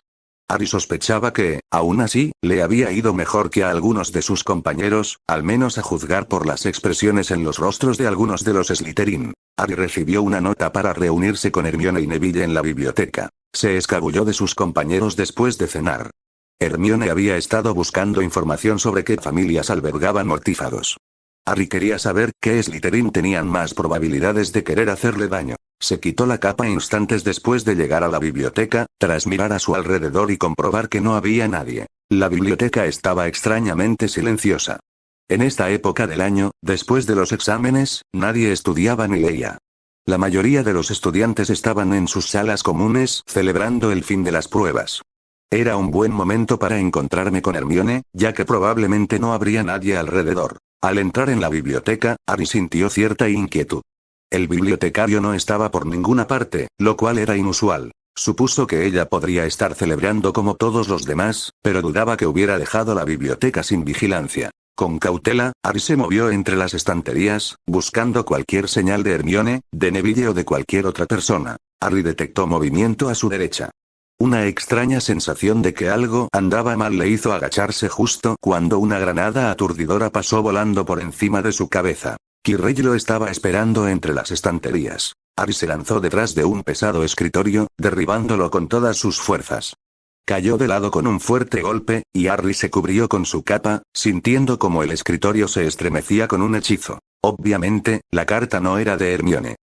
Harry sospechaba que, aún así, le había ido mejor que a algunos de sus compañeros, al menos a juzgar por las expresiones en los rostros de algunos de los Slytherin. Harry recibió una nota para reunirse con Hermione y Neville en la biblioteca. Se escabulló de sus compañeros después de cenar. Hermione había estado buscando información sobre qué familias albergaban mortífagos. Harry quería saber qué Slytherin tenían más probabilidades de querer hacerle daño. Se quitó la capa instantes después de llegar a la biblioteca, tras mirar a su alrededor y comprobar que no había nadie. La biblioteca estaba extrañamente silenciosa. En esta época del año, después de los exámenes, nadie estudiaba ni leía. La mayoría de los estudiantes estaban en sus salas comunes, celebrando el fin de las pruebas. Era un buen momento para encontrarme con Hermione, ya que probablemente no habría nadie alrededor. Al entrar en la biblioteca, Harry sintió cierta inquietud. El bibliotecario no estaba por ninguna parte, lo cual era inusual. Supuso que ella podría estar celebrando como todos los demás, pero dudaba que hubiera dejado la biblioteca sin vigilancia. Con cautela, Harry se movió entre las estanterías, buscando cualquier señal de Hermione, de Neville o de cualquier otra persona. Harry detectó movimiento a su derecha. Una extraña sensación de que algo andaba mal le hizo agacharse justo cuando una granada aturdidora pasó volando por encima de su cabeza. Quirrell lo estaba esperando entre las estanterías. Harry se lanzó detrás de un pesado escritorio, derribándolo con todas sus fuerzas. Cayó de lado con un fuerte golpe, y Harry se cubrió con su capa, sintiendo como el escritorio se estremecía con un hechizo. Obviamente, la carta no era de Hermione.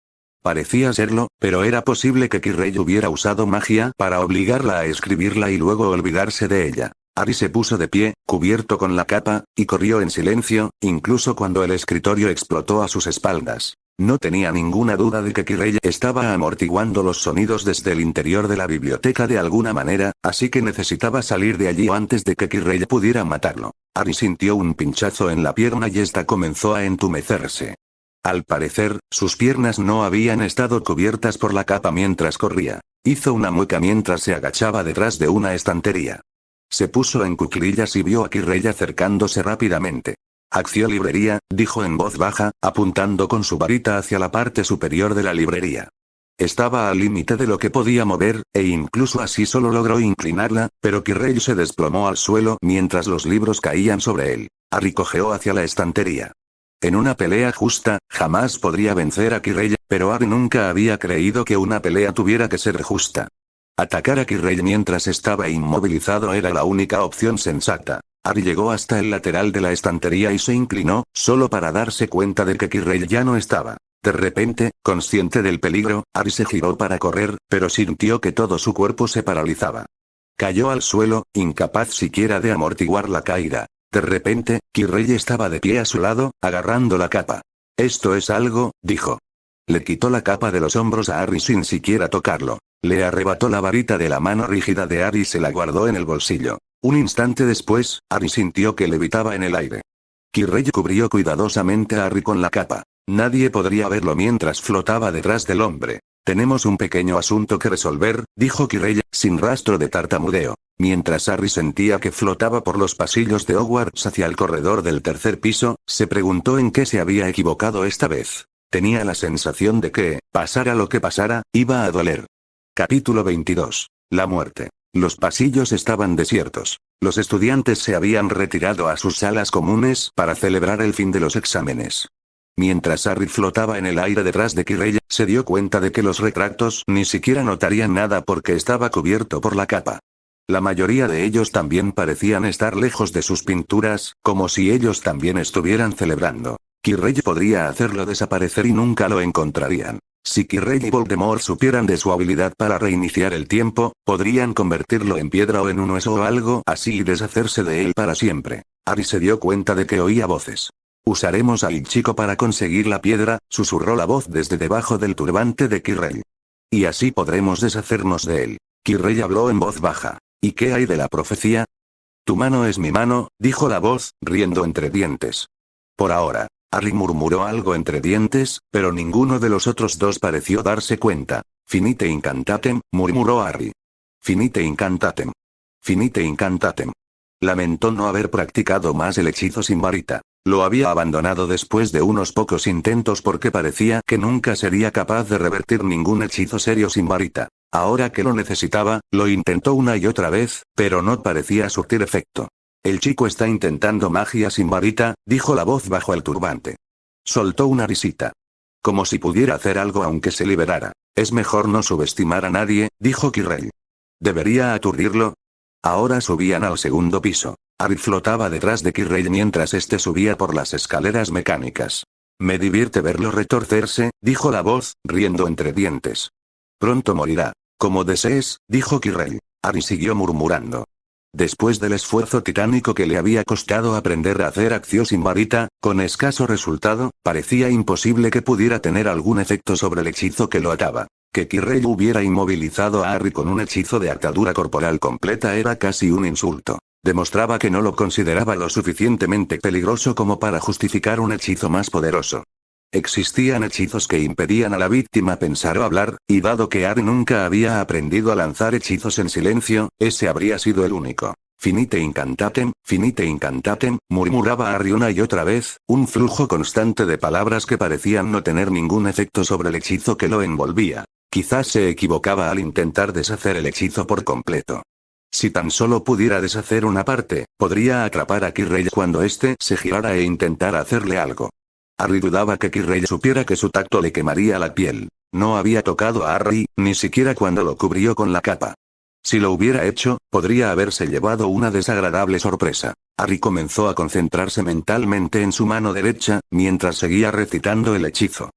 Parecía serlo, pero era posible que Quirrell hubiera usado magia para obligarla a escribirla y luego olvidarse de ella. Harry se puso de pie, cubierto con la capa, y corrió en silencio, incluso cuando el escritorio explotó a sus espaldas. No tenía ninguna duda de que Quirrell estaba amortiguando los sonidos desde el interior de la biblioteca de alguna manera, así que necesitaba salir de allí antes de que Quirrell pudiera matarlo. Harry sintió un pinchazo en la pierna y esta comenzó a entumecerse. Al parecer, sus piernas no habían estado cubiertas por la capa mientras corría. Hizo una mueca mientras se agachaba detrás de una estantería. Se puso en cuclillas y vio a Quirrell acercándose rápidamente. Acción librería, dijo en voz baja, apuntando con su varita hacia la parte superior de la librería. Estaba al límite de lo que podía mover, e incluso así solo logró inclinarla, pero Quirrell se desplomó al suelo mientras los libros caían sobre él. Harry cojeó hacia la estantería. En una pelea justa, jamás podría vencer a Quirrell, pero Harry nunca había creído que una pelea tuviera que ser justa. Atacar a Quirrell mientras estaba inmovilizado era la única opción sensata. Harry llegó hasta el lateral de la estantería y se inclinó, solo para darse cuenta de que Quirrell ya no estaba. De repente, consciente del peligro, Harry se giró para correr, pero sintió que todo su cuerpo se paralizaba. Cayó al suelo, incapaz siquiera de amortiguar la caída. De repente, Quirrell estaba de pie a su lado, agarrando la capa. «Esto es algo», dijo. Le quitó la capa de los hombros a Harry sin siquiera tocarlo. Le arrebató la varita de la mano rígida de Harry y se la guardó en el bolsillo. Un instante después, Harry sintió que levitaba en el aire. Quirrell cubrió cuidadosamente a Harry con la capa. Nadie podría verlo mientras flotaba detrás del hombre. «Tenemos un pequeño asunto que resolver», dijo Quirrell, sin rastro de tartamudeo. Mientras Harry sentía que flotaba por los pasillos de Hogwarts hacia el corredor del tercer piso, se preguntó en qué se había equivocado esta vez. Tenía la sensación de que, pasara lo que pasara, iba a doler. Capítulo 22. La muerte. Los pasillos estaban desiertos. Los estudiantes se habían retirado a sus salas comunes para celebrar el fin de los exámenes. Mientras Harry flotaba en el aire detrás de Quirrell, se dio cuenta de que los retractos ni siquiera notarían nada porque estaba cubierto por la capa. La mayoría de ellos también parecían estar lejos de sus pinturas, como si ellos también estuvieran celebrando. Quirrell podría hacerlo desaparecer y nunca lo encontrarían. Si Quirrell y Voldemort supieran de su habilidad para reiniciar el tiempo, podrían convertirlo en piedra o en un hueso o algo así y deshacerse de él para siempre. Harry se dio cuenta de que oía voces. «Usaremos al chico para conseguir la piedra», susurró la voz desde debajo del turbante de Quirrell. «Y así podremos deshacernos de él». Quirrell habló en voz baja. «¿Y qué hay de la profecía?» «Tu mano es mi mano», dijo la voz, riendo entre dientes. «Por ahora». Harry murmuró algo entre dientes, pero ninguno de los otros dos pareció darse cuenta. «Finite incantatem», murmuró Harry. «Finite incantatem. Finite incantatem». Lamentó no haber practicado más el hechizo sin varita. Lo había abandonado después de unos pocos intentos porque parecía que nunca sería capaz de revertir ningún hechizo serio sin varita. Ahora que lo necesitaba, lo intentó una y otra vez, pero no parecía surtir efecto. «El chico está intentando magia sin varita», dijo la voz bajo el turbante. Soltó una risita. Como si pudiera hacer algo aunque se liberara. «Es mejor no subestimar a nadie», dijo Quirrell. «¿Debería aturdirlo?» Ahora subían al segundo piso. Harry flotaba detrás de Quirrell mientras este subía por las escaleras mecánicas. «Me divierte verlo retorcerse», dijo la voz, riendo entre dientes. «Pronto morirá. Como desees», dijo Quirrell. Harry siguió murmurando. Después del esfuerzo titánico que le había costado aprender a hacer acción sin varita, con escaso resultado, parecía imposible que pudiera tener algún efecto sobre el hechizo que lo ataba. Que Kirrell hubiera inmovilizado a Harry con un hechizo de atadura corporal completa era casi un insulto. Demostraba que no lo consideraba lo suficientemente peligroso como para justificar un hechizo más poderoso. Existían hechizos que impedían a la víctima pensar o hablar, y dado que Harry nunca había aprendido a lanzar hechizos en silencio, ese habría sido el único. Finite incantatem, murmuraba Harry una y otra vez, un flujo constante de palabras que parecían no tener ningún efecto sobre el hechizo que lo envolvía. Quizás se equivocaba al intentar deshacer el hechizo por completo. Si tan solo pudiera deshacer una parte, podría atrapar a Kirrell cuando éste se girara e intentara hacerle algo. Harry dudaba que Kirrell supiera que su tacto le quemaría la piel. No había tocado a Harry, ni siquiera cuando lo cubrió con la capa. Si lo hubiera hecho, podría haberse llevado una desagradable sorpresa. Harry comenzó a concentrarse mentalmente en su mano derecha, mientras seguía recitando el hechizo.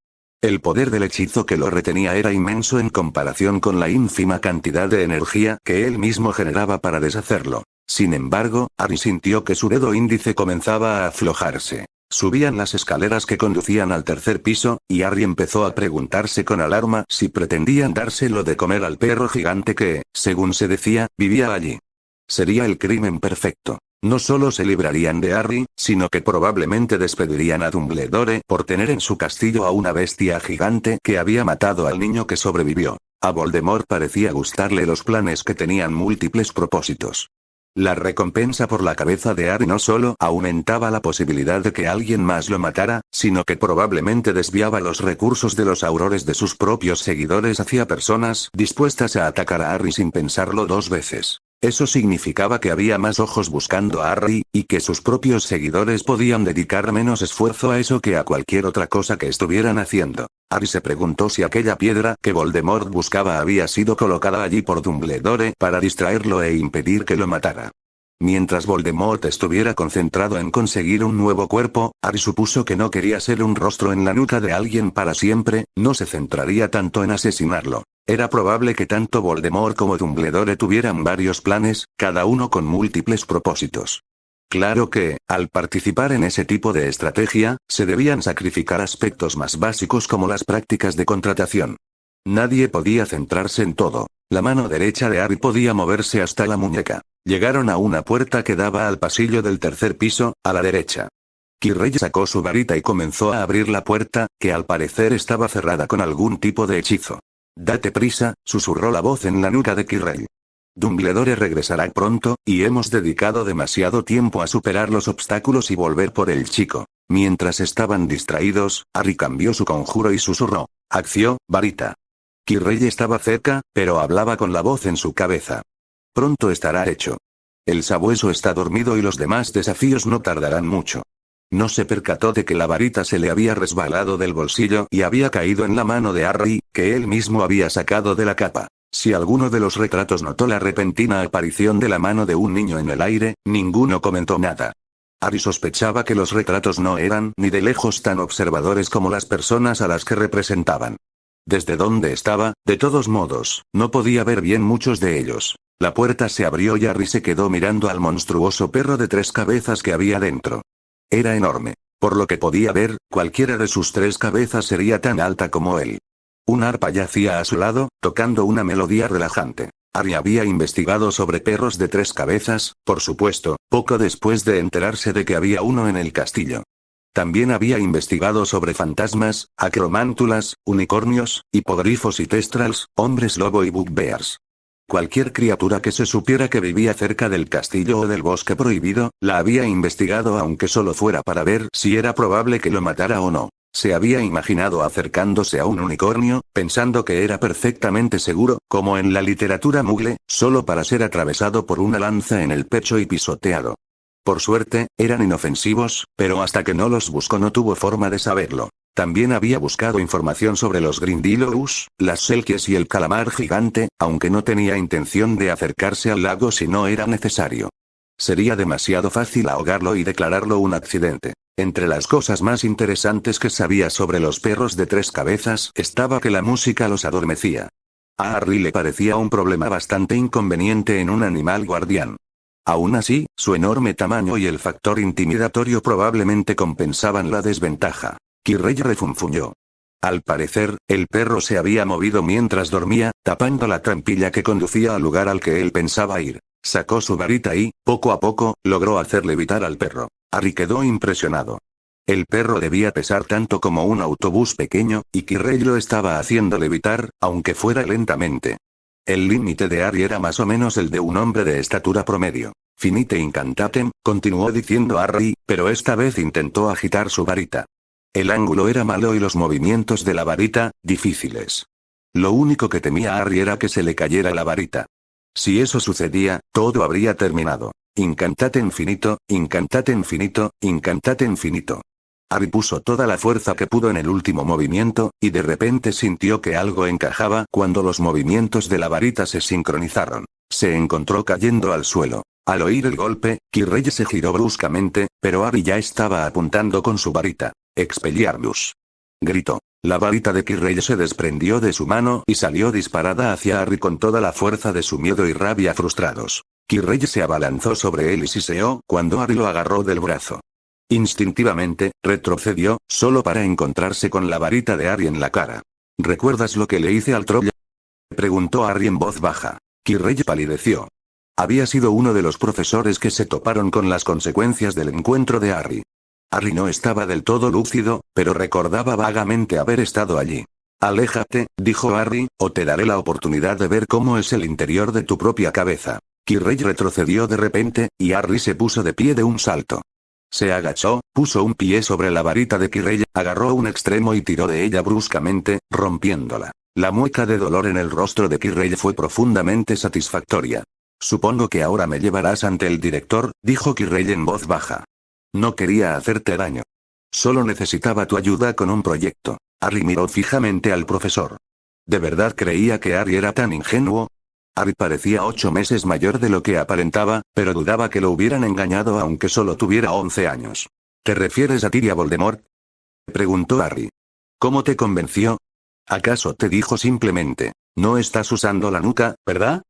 El poder del hechizo que lo retenía era inmenso en comparación con la ínfima cantidad de energía que él mismo generaba para deshacerlo. Sin embargo, Harry sintió que su dedo índice comenzaba a aflojarse. Subían las escaleras que conducían al tercer piso, y Harry empezó a preguntarse con alarma si pretendían dárselo de comer al perro gigante que, según se decía, vivía allí. Sería el crimen perfecto. No solo se librarían de Harry, sino que probablemente despedirían a Dumbledore por tener en su castillo a una bestia gigante que había matado al niño que sobrevivió. A Voldemort parecía gustarle los planes que tenían múltiples propósitos. La recompensa por la cabeza de Harry no solo aumentaba la posibilidad de que alguien más lo matara, sino que probablemente desviaba los recursos de los aurores de sus propios seguidores hacia personas dispuestas a atacar a Harry sin pensarlo dos veces. Eso significaba que había más ojos buscando a Harry, y que sus propios seguidores podían dedicar menos esfuerzo a eso que a cualquier otra cosa que estuvieran haciendo. Harry se preguntó si aquella piedra que Voldemort buscaba había sido colocada allí por Dumbledore para distraerlo e impedir que lo matara. Mientras Voldemort estuviera concentrado en conseguir un nuevo cuerpo, Harry supuso que no quería ser un rostro en la nuca de alguien para siempre, no se centraría tanto en asesinarlo. Era probable que tanto Voldemort como Dumbledore tuvieran varios planes, cada uno con múltiples propósitos. Claro que, al participar en ese tipo de estrategia, se debían sacrificar aspectos más básicos como las prácticas de contratación. Nadie podía centrarse en todo. La mano derecha de Harry podía moverse hasta la muñeca. Llegaron a una puerta que daba al pasillo del tercer piso, a la derecha. Kirrell sacó su varita y comenzó a abrir la puerta, que al parecer estaba cerrada con algún tipo de hechizo. «Date prisa», susurró la voz en la nuca de Kirrell. «Dumbledore regresará pronto, y hemos dedicado demasiado tiempo a superar los obstáculos y volver por el chico». Mientras estaban distraídos, Harry cambió su conjuro y susurró: «Acción, varita». Kirrell estaba cerca, pero hablaba con la voz en su cabeza. «Pronto estará hecho. El sabueso está dormido y los demás desafíos no tardarán mucho». No se percató de que la varita se le había resbalado del bolsillo y había caído en la mano de Harry, que él mismo había sacado de la capa. Si alguno de los retratos notó la repentina aparición de la mano de un niño en el aire, ninguno comentó nada. Harry sospechaba que los retratos no eran ni de lejos tan observadores como las personas a las que representaban. Desde donde estaba, de todos modos, no podía ver bien muchos de ellos. La puerta se abrió y Harry se quedó mirando al monstruoso perro de 3 cabezas que había dentro. Era enorme. Por lo que podía ver, cualquiera de sus 3 cabezas sería tan alta como él. Un arpa yacía a su lado, tocando una melodía relajante. Harry había investigado sobre perros de 3 cabezas, por supuesto, poco después de enterarse de que había uno en el castillo. También había investigado sobre fantasmas, acromántulas, unicornios, hipogrifos y testrals, hombres lobo y bugbears. Cualquier criatura que se supiera que vivía cerca del castillo o del bosque prohibido, la había investigado aunque solo fuera para ver si era probable que lo matara o no. Se había imaginado acercándose a un unicornio, pensando que era perfectamente seguro, como en la literatura mugle, solo para ser atravesado por una lanza en el pecho y pisoteado. Por suerte, eran inofensivos, pero hasta que no los buscó no tuvo forma de saberlo. También había buscado información sobre los Grindylows, las selkies y el calamar gigante, aunque no tenía intención de acercarse al lago si no era necesario. Sería demasiado fácil ahogarlo y declararlo un accidente. Entre las cosas más interesantes que sabía sobre los perros de 3 cabezas estaba que la música los adormecía. A Harry le parecía un problema bastante inconveniente en un animal guardián. Aún así, su enorme tamaño y el factor intimidatorio probablemente compensaban la desventaja. Kirrell refunfuñó. Al parecer, el perro se había movido mientras dormía, tapando la trampilla que conducía al lugar al que él pensaba ir. Sacó su varita y, poco a poco, logró hacer levitar al perro. Harry quedó impresionado. El perro debía pesar tanto como un autobús pequeño, y Kirrell lo estaba haciendo levitar, aunque fuera lentamente. El límite de Harry era más o menos el de un hombre de estatura promedio. Finite incantatem, continuó diciendo Harry, pero esta vez intentó agitar su varita. El ángulo era malo y los movimientos de la varita, difíciles. Lo único que temía Harry era que se le cayera la varita. Si eso sucedía, todo habría terminado. Incantate infinito, incantate infinito, incantate infinito. Harry puso toda la fuerza que pudo en el último movimiento, y de repente sintió que algo encajaba cuando los movimientos de la varita se sincronizaron. Se encontró cayendo al suelo. Al oír el golpe, Kirrell se giró bruscamente, pero Harry ya estaba apuntando con su varita. Expelliarmus. Gritó. La varita de Kirrell se desprendió de su mano y salió disparada hacia Harry con toda la fuerza de su miedo y rabia frustrados. Kirrell se abalanzó sobre él y siseó cuando Harry lo agarró del brazo. Instintivamente, retrocedió, solo para encontrarse con la varita de Harry en la cara. ¿Recuerdas lo que le hice al troll? Preguntó Harry en voz baja. Kirrell palideció. Había sido uno de los profesores que se toparon con las consecuencias del encuentro de Harry. Harry no estaba del todo lúcido, pero recordaba vagamente haber estado allí. Aléjate, dijo Harry, o te daré la oportunidad de ver cómo es el interior de tu propia cabeza. Kirrell retrocedió de repente, y Harry se puso de pie de un salto. Se agachó, puso un pie sobre la varita de Kirrell, agarró un extremo y tiró de ella bruscamente, rompiéndola. La mueca de dolor en el rostro de Kirrell fue profundamente satisfactoria. Supongo que ahora me llevarás ante el director, dijo Kirrell en voz baja. No quería hacerte daño. Solo necesitaba tu ayuda con un proyecto. Harry miró fijamente al profesor. ¿De verdad creía que Harry era tan ingenuo? Harry parecía 8 meses mayor de lo que aparentaba, pero dudaba que lo hubieran engañado aunque solo tuviera 11 años. ¿Te refieres a ti y a Voldemort? Preguntó Harry. ¿Cómo te convenció? ¿Acaso te dijo simplemente, no estás usando la nuca, verdad?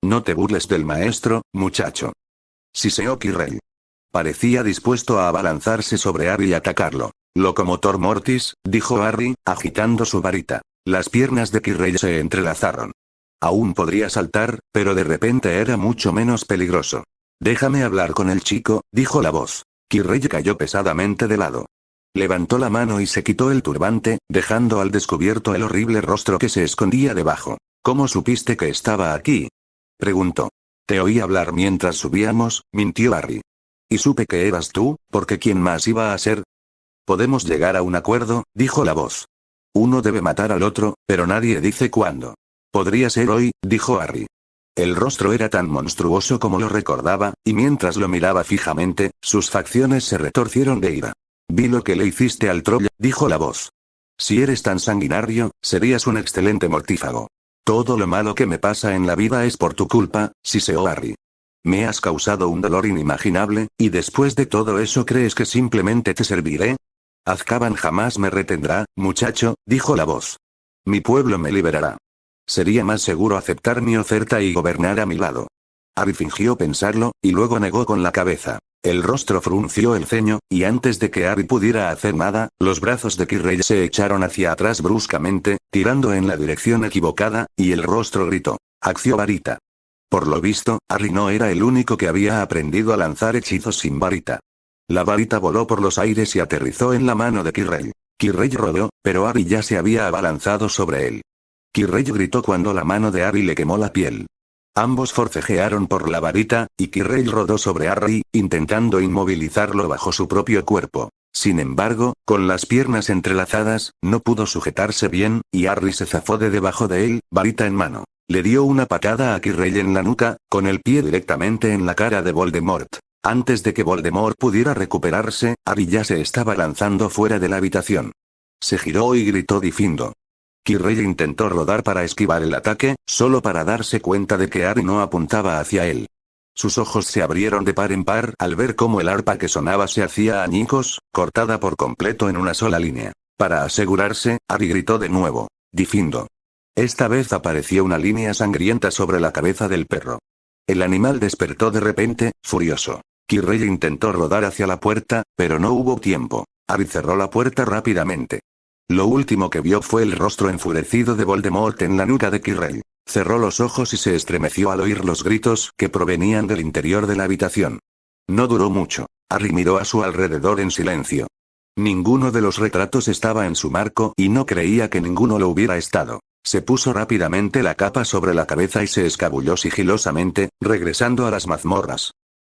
No te burles del maestro, muchacho. Siseó Kirrell. Parecía dispuesto a abalanzarse sobre Harry y atacarlo. Locomotor Mortis, dijo Harry, agitando su varita. Las piernas de Kirrell se entrelazaron. Aún podría saltar, pero de repente era mucho menos peligroso. Déjame hablar con el chico, dijo la voz. Kirrell cayó pesadamente de lado. Levantó la mano y se quitó el turbante, dejando al descubierto el horrible rostro que se escondía debajo. ¿Cómo supiste que estaba aquí? Preguntó. Te oí hablar mientras subíamos, mintió Harry. Y supe que eras tú, porque ¿quién más iba a ser? Podemos llegar a un acuerdo, dijo la voz. Uno debe matar al otro, pero nadie dice cuándo. Podría ser hoy, dijo Harry. El rostro era tan monstruoso como lo recordaba, y mientras lo miraba fijamente, sus facciones se retorcieron de ira. Vi lo que le hiciste al troll, dijo la voz. Si eres tan sanguinario, serías un excelente mortífago. Todo lo malo que me pasa en la vida es por tu culpa, siseó Harry. Me has causado un dolor inimaginable, y después de todo eso ¿crees que simplemente te serviré? Azkaban jamás me retendrá, muchacho, dijo la voz. Mi pueblo me liberará. Sería más seguro aceptar mi oferta y gobernar a mi lado. Harry fingió pensarlo, y luego negó con la cabeza. El rostro frunció el ceño, y antes de que Harry pudiera hacer nada, los brazos de Kirrell se echaron hacia atrás bruscamente, tirando en la dirección equivocada, y el rostro gritó. Acción varita. Por lo visto, Harry no era el único que había aprendido a lanzar hechizos sin varita. La varita voló por los aires y aterrizó en la mano de Kirrell. Kirrell rodó, pero Harry ya se había abalanzado sobre él. Kirrell gritó cuando la mano de Harry le quemó la piel. Ambos forcejearon por la varita, y Kirrell rodó sobre Harry, intentando inmovilizarlo bajo su propio cuerpo. Sin embargo, con las piernas entrelazadas, no pudo sujetarse bien, y Harry se zafó de debajo de él, varita en mano. Le dio una patada a Kirrell en la nuca, con el pie directamente en la cara de Voldemort. Antes de que Voldemort pudiera recuperarse, Harry ya se estaba lanzando fuera de la habitación. Se giró y gritó diciendo. Kirrell intentó rodar para esquivar el ataque, solo para darse cuenta de que Harry no apuntaba hacia él. Sus ojos se abrieron de par en par al ver cómo el arpa que sonaba se hacía añicos, cortada por completo en una sola línea. Para asegurarse, Harry gritó de nuevo, diciendo. Esta vez apareció una línea sangrienta sobre la cabeza del perro. El animal despertó de repente, furioso. Kirrell intentó rodar hacia la puerta, pero no hubo tiempo. Harry cerró la puerta rápidamente. Lo último que vio fue el rostro enfurecido de Voldemort en la nuca de Kirrell. Cerró los ojos y se estremeció al oír los gritos que provenían del interior de la habitación. No duró mucho. Harry miró a su alrededor en silencio. Ninguno de los retratos estaba en su marco y no creía que ninguno lo hubiera estado. Se puso rápidamente la capa sobre la cabeza y se escabulló sigilosamente, regresando a las mazmorras.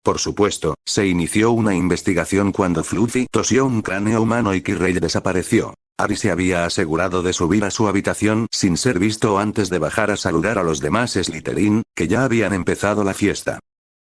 Por supuesto, se inició una investigación cuando Fluffy tosió un cráneo humano y Kirrell desapareció. Harry se había asegurado de subir a su habitación sin ser visto antes de bajar a saludar a los demás Slytherin, que ya habían empezado la fiesta.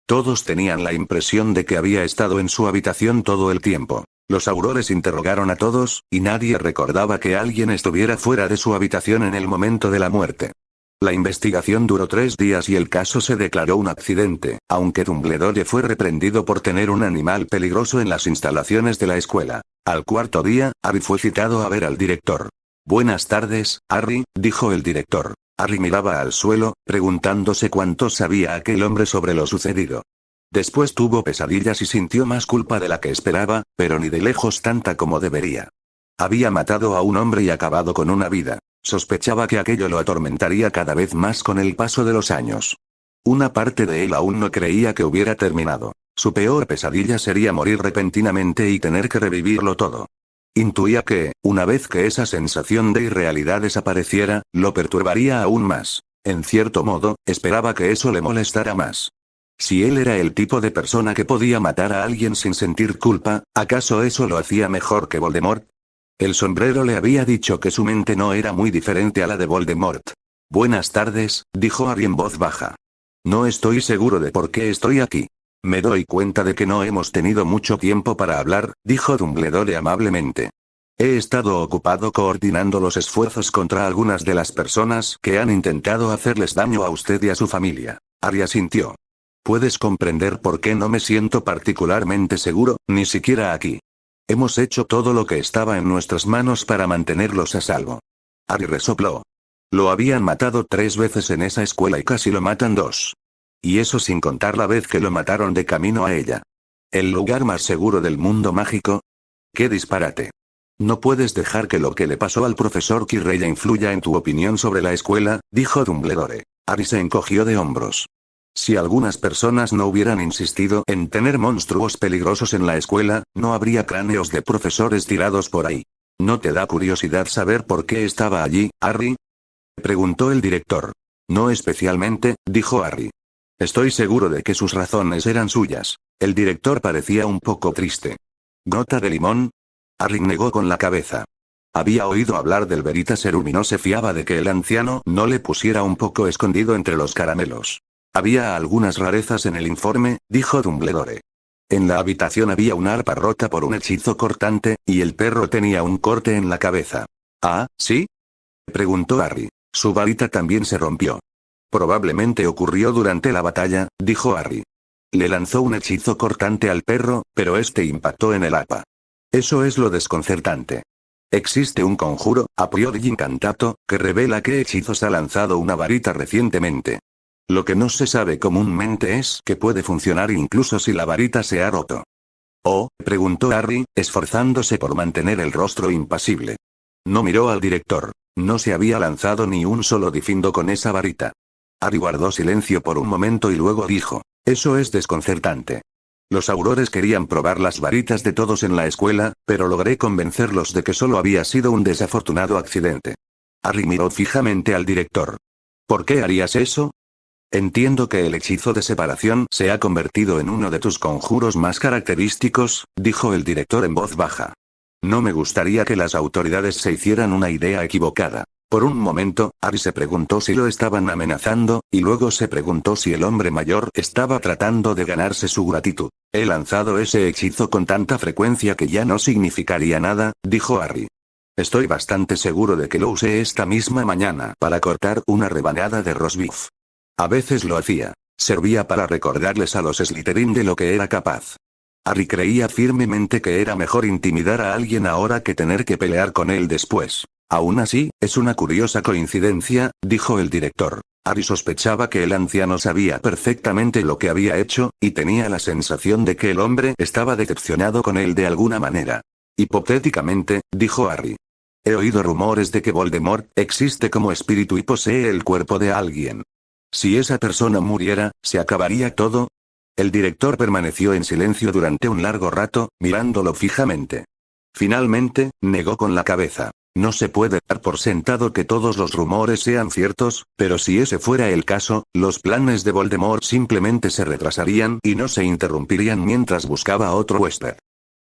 Todos tenían la impresión de que había estado en su habitación todo el tiempo. Los aurores interrogaron a todos, y nadie recordaba que alguien estuviera fuera de su habitación en el momento de la muerte. La investigación duró 3 días y el caso se declaró un accidente, aunque Dumbledore fue reprendido por tener un animal peligroso en las instalaciones de la escuela. Al 4.º día, Harry fue citado a ver al director. «Buenas tardes, Harry», dijo el director. Harry miraba al suelo, preguntándose cuánto sabía aquel hombre sobre lo sucedido. Después tuvo pesadillas y sintió más culpa de la que esperaba, pero ni de lejos tanta como debería. Había matado a un hombre y acabado con una vida. Sospechaba que aquello lo atormentaría cada vez más con el paso de los años. Una parte de él aún no creía que hubiera terminado. Su peor pesadilla sería morir repentinamente y tener que revivirlo todo. Intuía que, una vez que esa sensación de irrealidad desapareciera, lo perturbaría aún más. En cierto modo, esperaba que eso le molestara más. Si él era el tipo de persona que podía matar a alguien sin sentir culpa, ¿acaso eso lo hacía mejor que Voldemort? El sombrero le había dicho que su mente no era muy diferente a la de Voldemort. «Buenas tardes», dijo Harry en voz baja. «No estoy seguro de por qué estoy aquí. Me doy cuenta de que no hemos tenido mucho tiempo para hablar», dijo Dumbledore amablemente. «He estado ocupado coordinando los esfuerzos contra algunas de las personas que han intentado hacerles daño a usted y a su familia». Harry asintió. «Puedes comprender por qué no me siento particularmente seguro, ni siquiera aquí. Hemos hecho todo lo que estaba en nuestras manos para mantenerlos a salvo». Harry resopló. Lo habían matado 3 veces en esa escuela y casi lo matan 2. Y eso sin contar la vez que lo mataron de camino a ella. ¿El lugar más seguro del mundo mágico? ¡Qué disparate! No puedes dejar que lo que le pasó al profesor Quirrell influya en tu opinión sobre la escuela, dijo Dumbledore. Harry se encogió de hombros. Si algunas personas no hubieran insistido en tener monstruos peligrosos en la escuela, no habría cráneos de profesores tirados por ahí. ¿No te da curiosidad saber por qué estaba allí, Harry?, preguntó el director. No especialmente, dijo Harry. Estoy seguro de que sus razones eran suyas. El director parecía un poco triste. ¿Gota de limón? Harry negó con la cabeza. Había oído hablar del Veritaserum y no se fiaba de que el anciano no le pusiera un poco escondido entre los caramelos. Había algunas rarezas en el informe, dijo Dumbledore. En la habitación había un arpa rota por un hechizo cortante, y el perro tenía un corte en la cabeza. ¿Ah, sí?, preguntó Harry. Su varita también se rompió. Probablemente ocurrió durante la batalla, dijo Harry. Le lanzó un hechizo cortante al perro, pero este impactó en el arpa. Eso es lo desconcertante. Existe un conjuro, a priori incantato, que revela qué hechizos ha lanzado una varita recientemente. Lo que no se sabe comúnmente es que puede funcionar incluso si la varita se ha roto. ¿Oh?, preguntó Harry, esforzándose por mantener el rostro impasible. No miró al director. No se había lanzado ni un solo difindo con esa varita. Harry guardó silencio por un momento y luego dijo, eso es desconcertante. Los aurores querían probar las varitas de todos en la escuela, pero logré convencerlos de que solo había sido un desafortunado accidente. Harry miró fijamente al director. ¿Por qué harías eso? Entiendo que el hechizo de separación se ha convertido en uno de tus conjuros más característicos, dijo el director en voz baja. No me gustaría que las autoridades se hicieran una idea equivocada. Por un momento, Harry se preguntó si lo estaban amenazando, y luego se preguntó si el hombre mayor estaba tratando de ganarse su gratitud. He lanzado ese hechizo con tanta frecuencia que ya no significaría nada, dijo Harry. Estoy bastante seguro de que lo usé esta misma mañana para cortar una rebanada de roast beef. A veces lo hacía. Servía para recordarles a los Slytherin de lo que era capaz. Harry creía firmemente que era mejor intimidar a alguien ahora que tener que pelear con él después. Aún así, es una curiosa coincidencia, dijo el director. Harry sospechaba que el anciano sabía perfectamente lo que había hecho, y tenía la sensación de que el hombre estaba decepcionado con él de alguna manera. Hipotéticamente, dijo Harry. He oído rumores de que Voldemort existe como espíritu y posee el cuerpo de alguien. Si esa persona muriera, ¿se acabaría todo? El director permaneció en silencio durante un largo rato, mirándolo fijamente. Finalmente, negó con la cabeza. No se puede dar por sentado que todos los rumores sean ciertos, pero si ese fuera el caso, los planes de Voldemort simplemente se retrasarían y no se interrumpirían mientras buscaba otro huésped.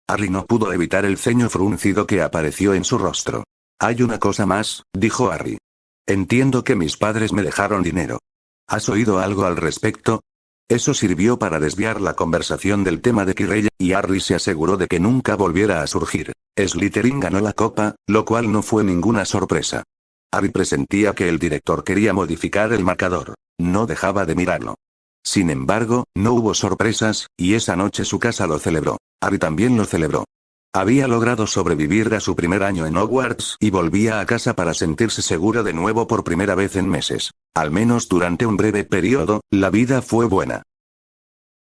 Harry no pudo evitar el ceño fruncido que apareció en su rostro. Hay una cosa más, dijo Harry. Entiendo que mis padres me dejaron dinero. ¿Has oído algo al respecto? Eso sirvió para desviar la conversación del tema de Quirrell, y Harry se aseguró de que nunca volviera a surgir. Slytherin ganó la copa, lo cual no fue ninguna sorpresa. Harry presentía que el director quería modificar el marcador. No dejaba de mirarlo. Sin embargo, no hubo sorpresas, y esa noche su casa lo celebró. Harry también lo celebró. Había logrado sobrevivir a su primer año en Hogwarts y volvía a casa para sentirse seguro de nuevo por primera vez en meses. Al menos durante un breve periodo, la vida fue buena.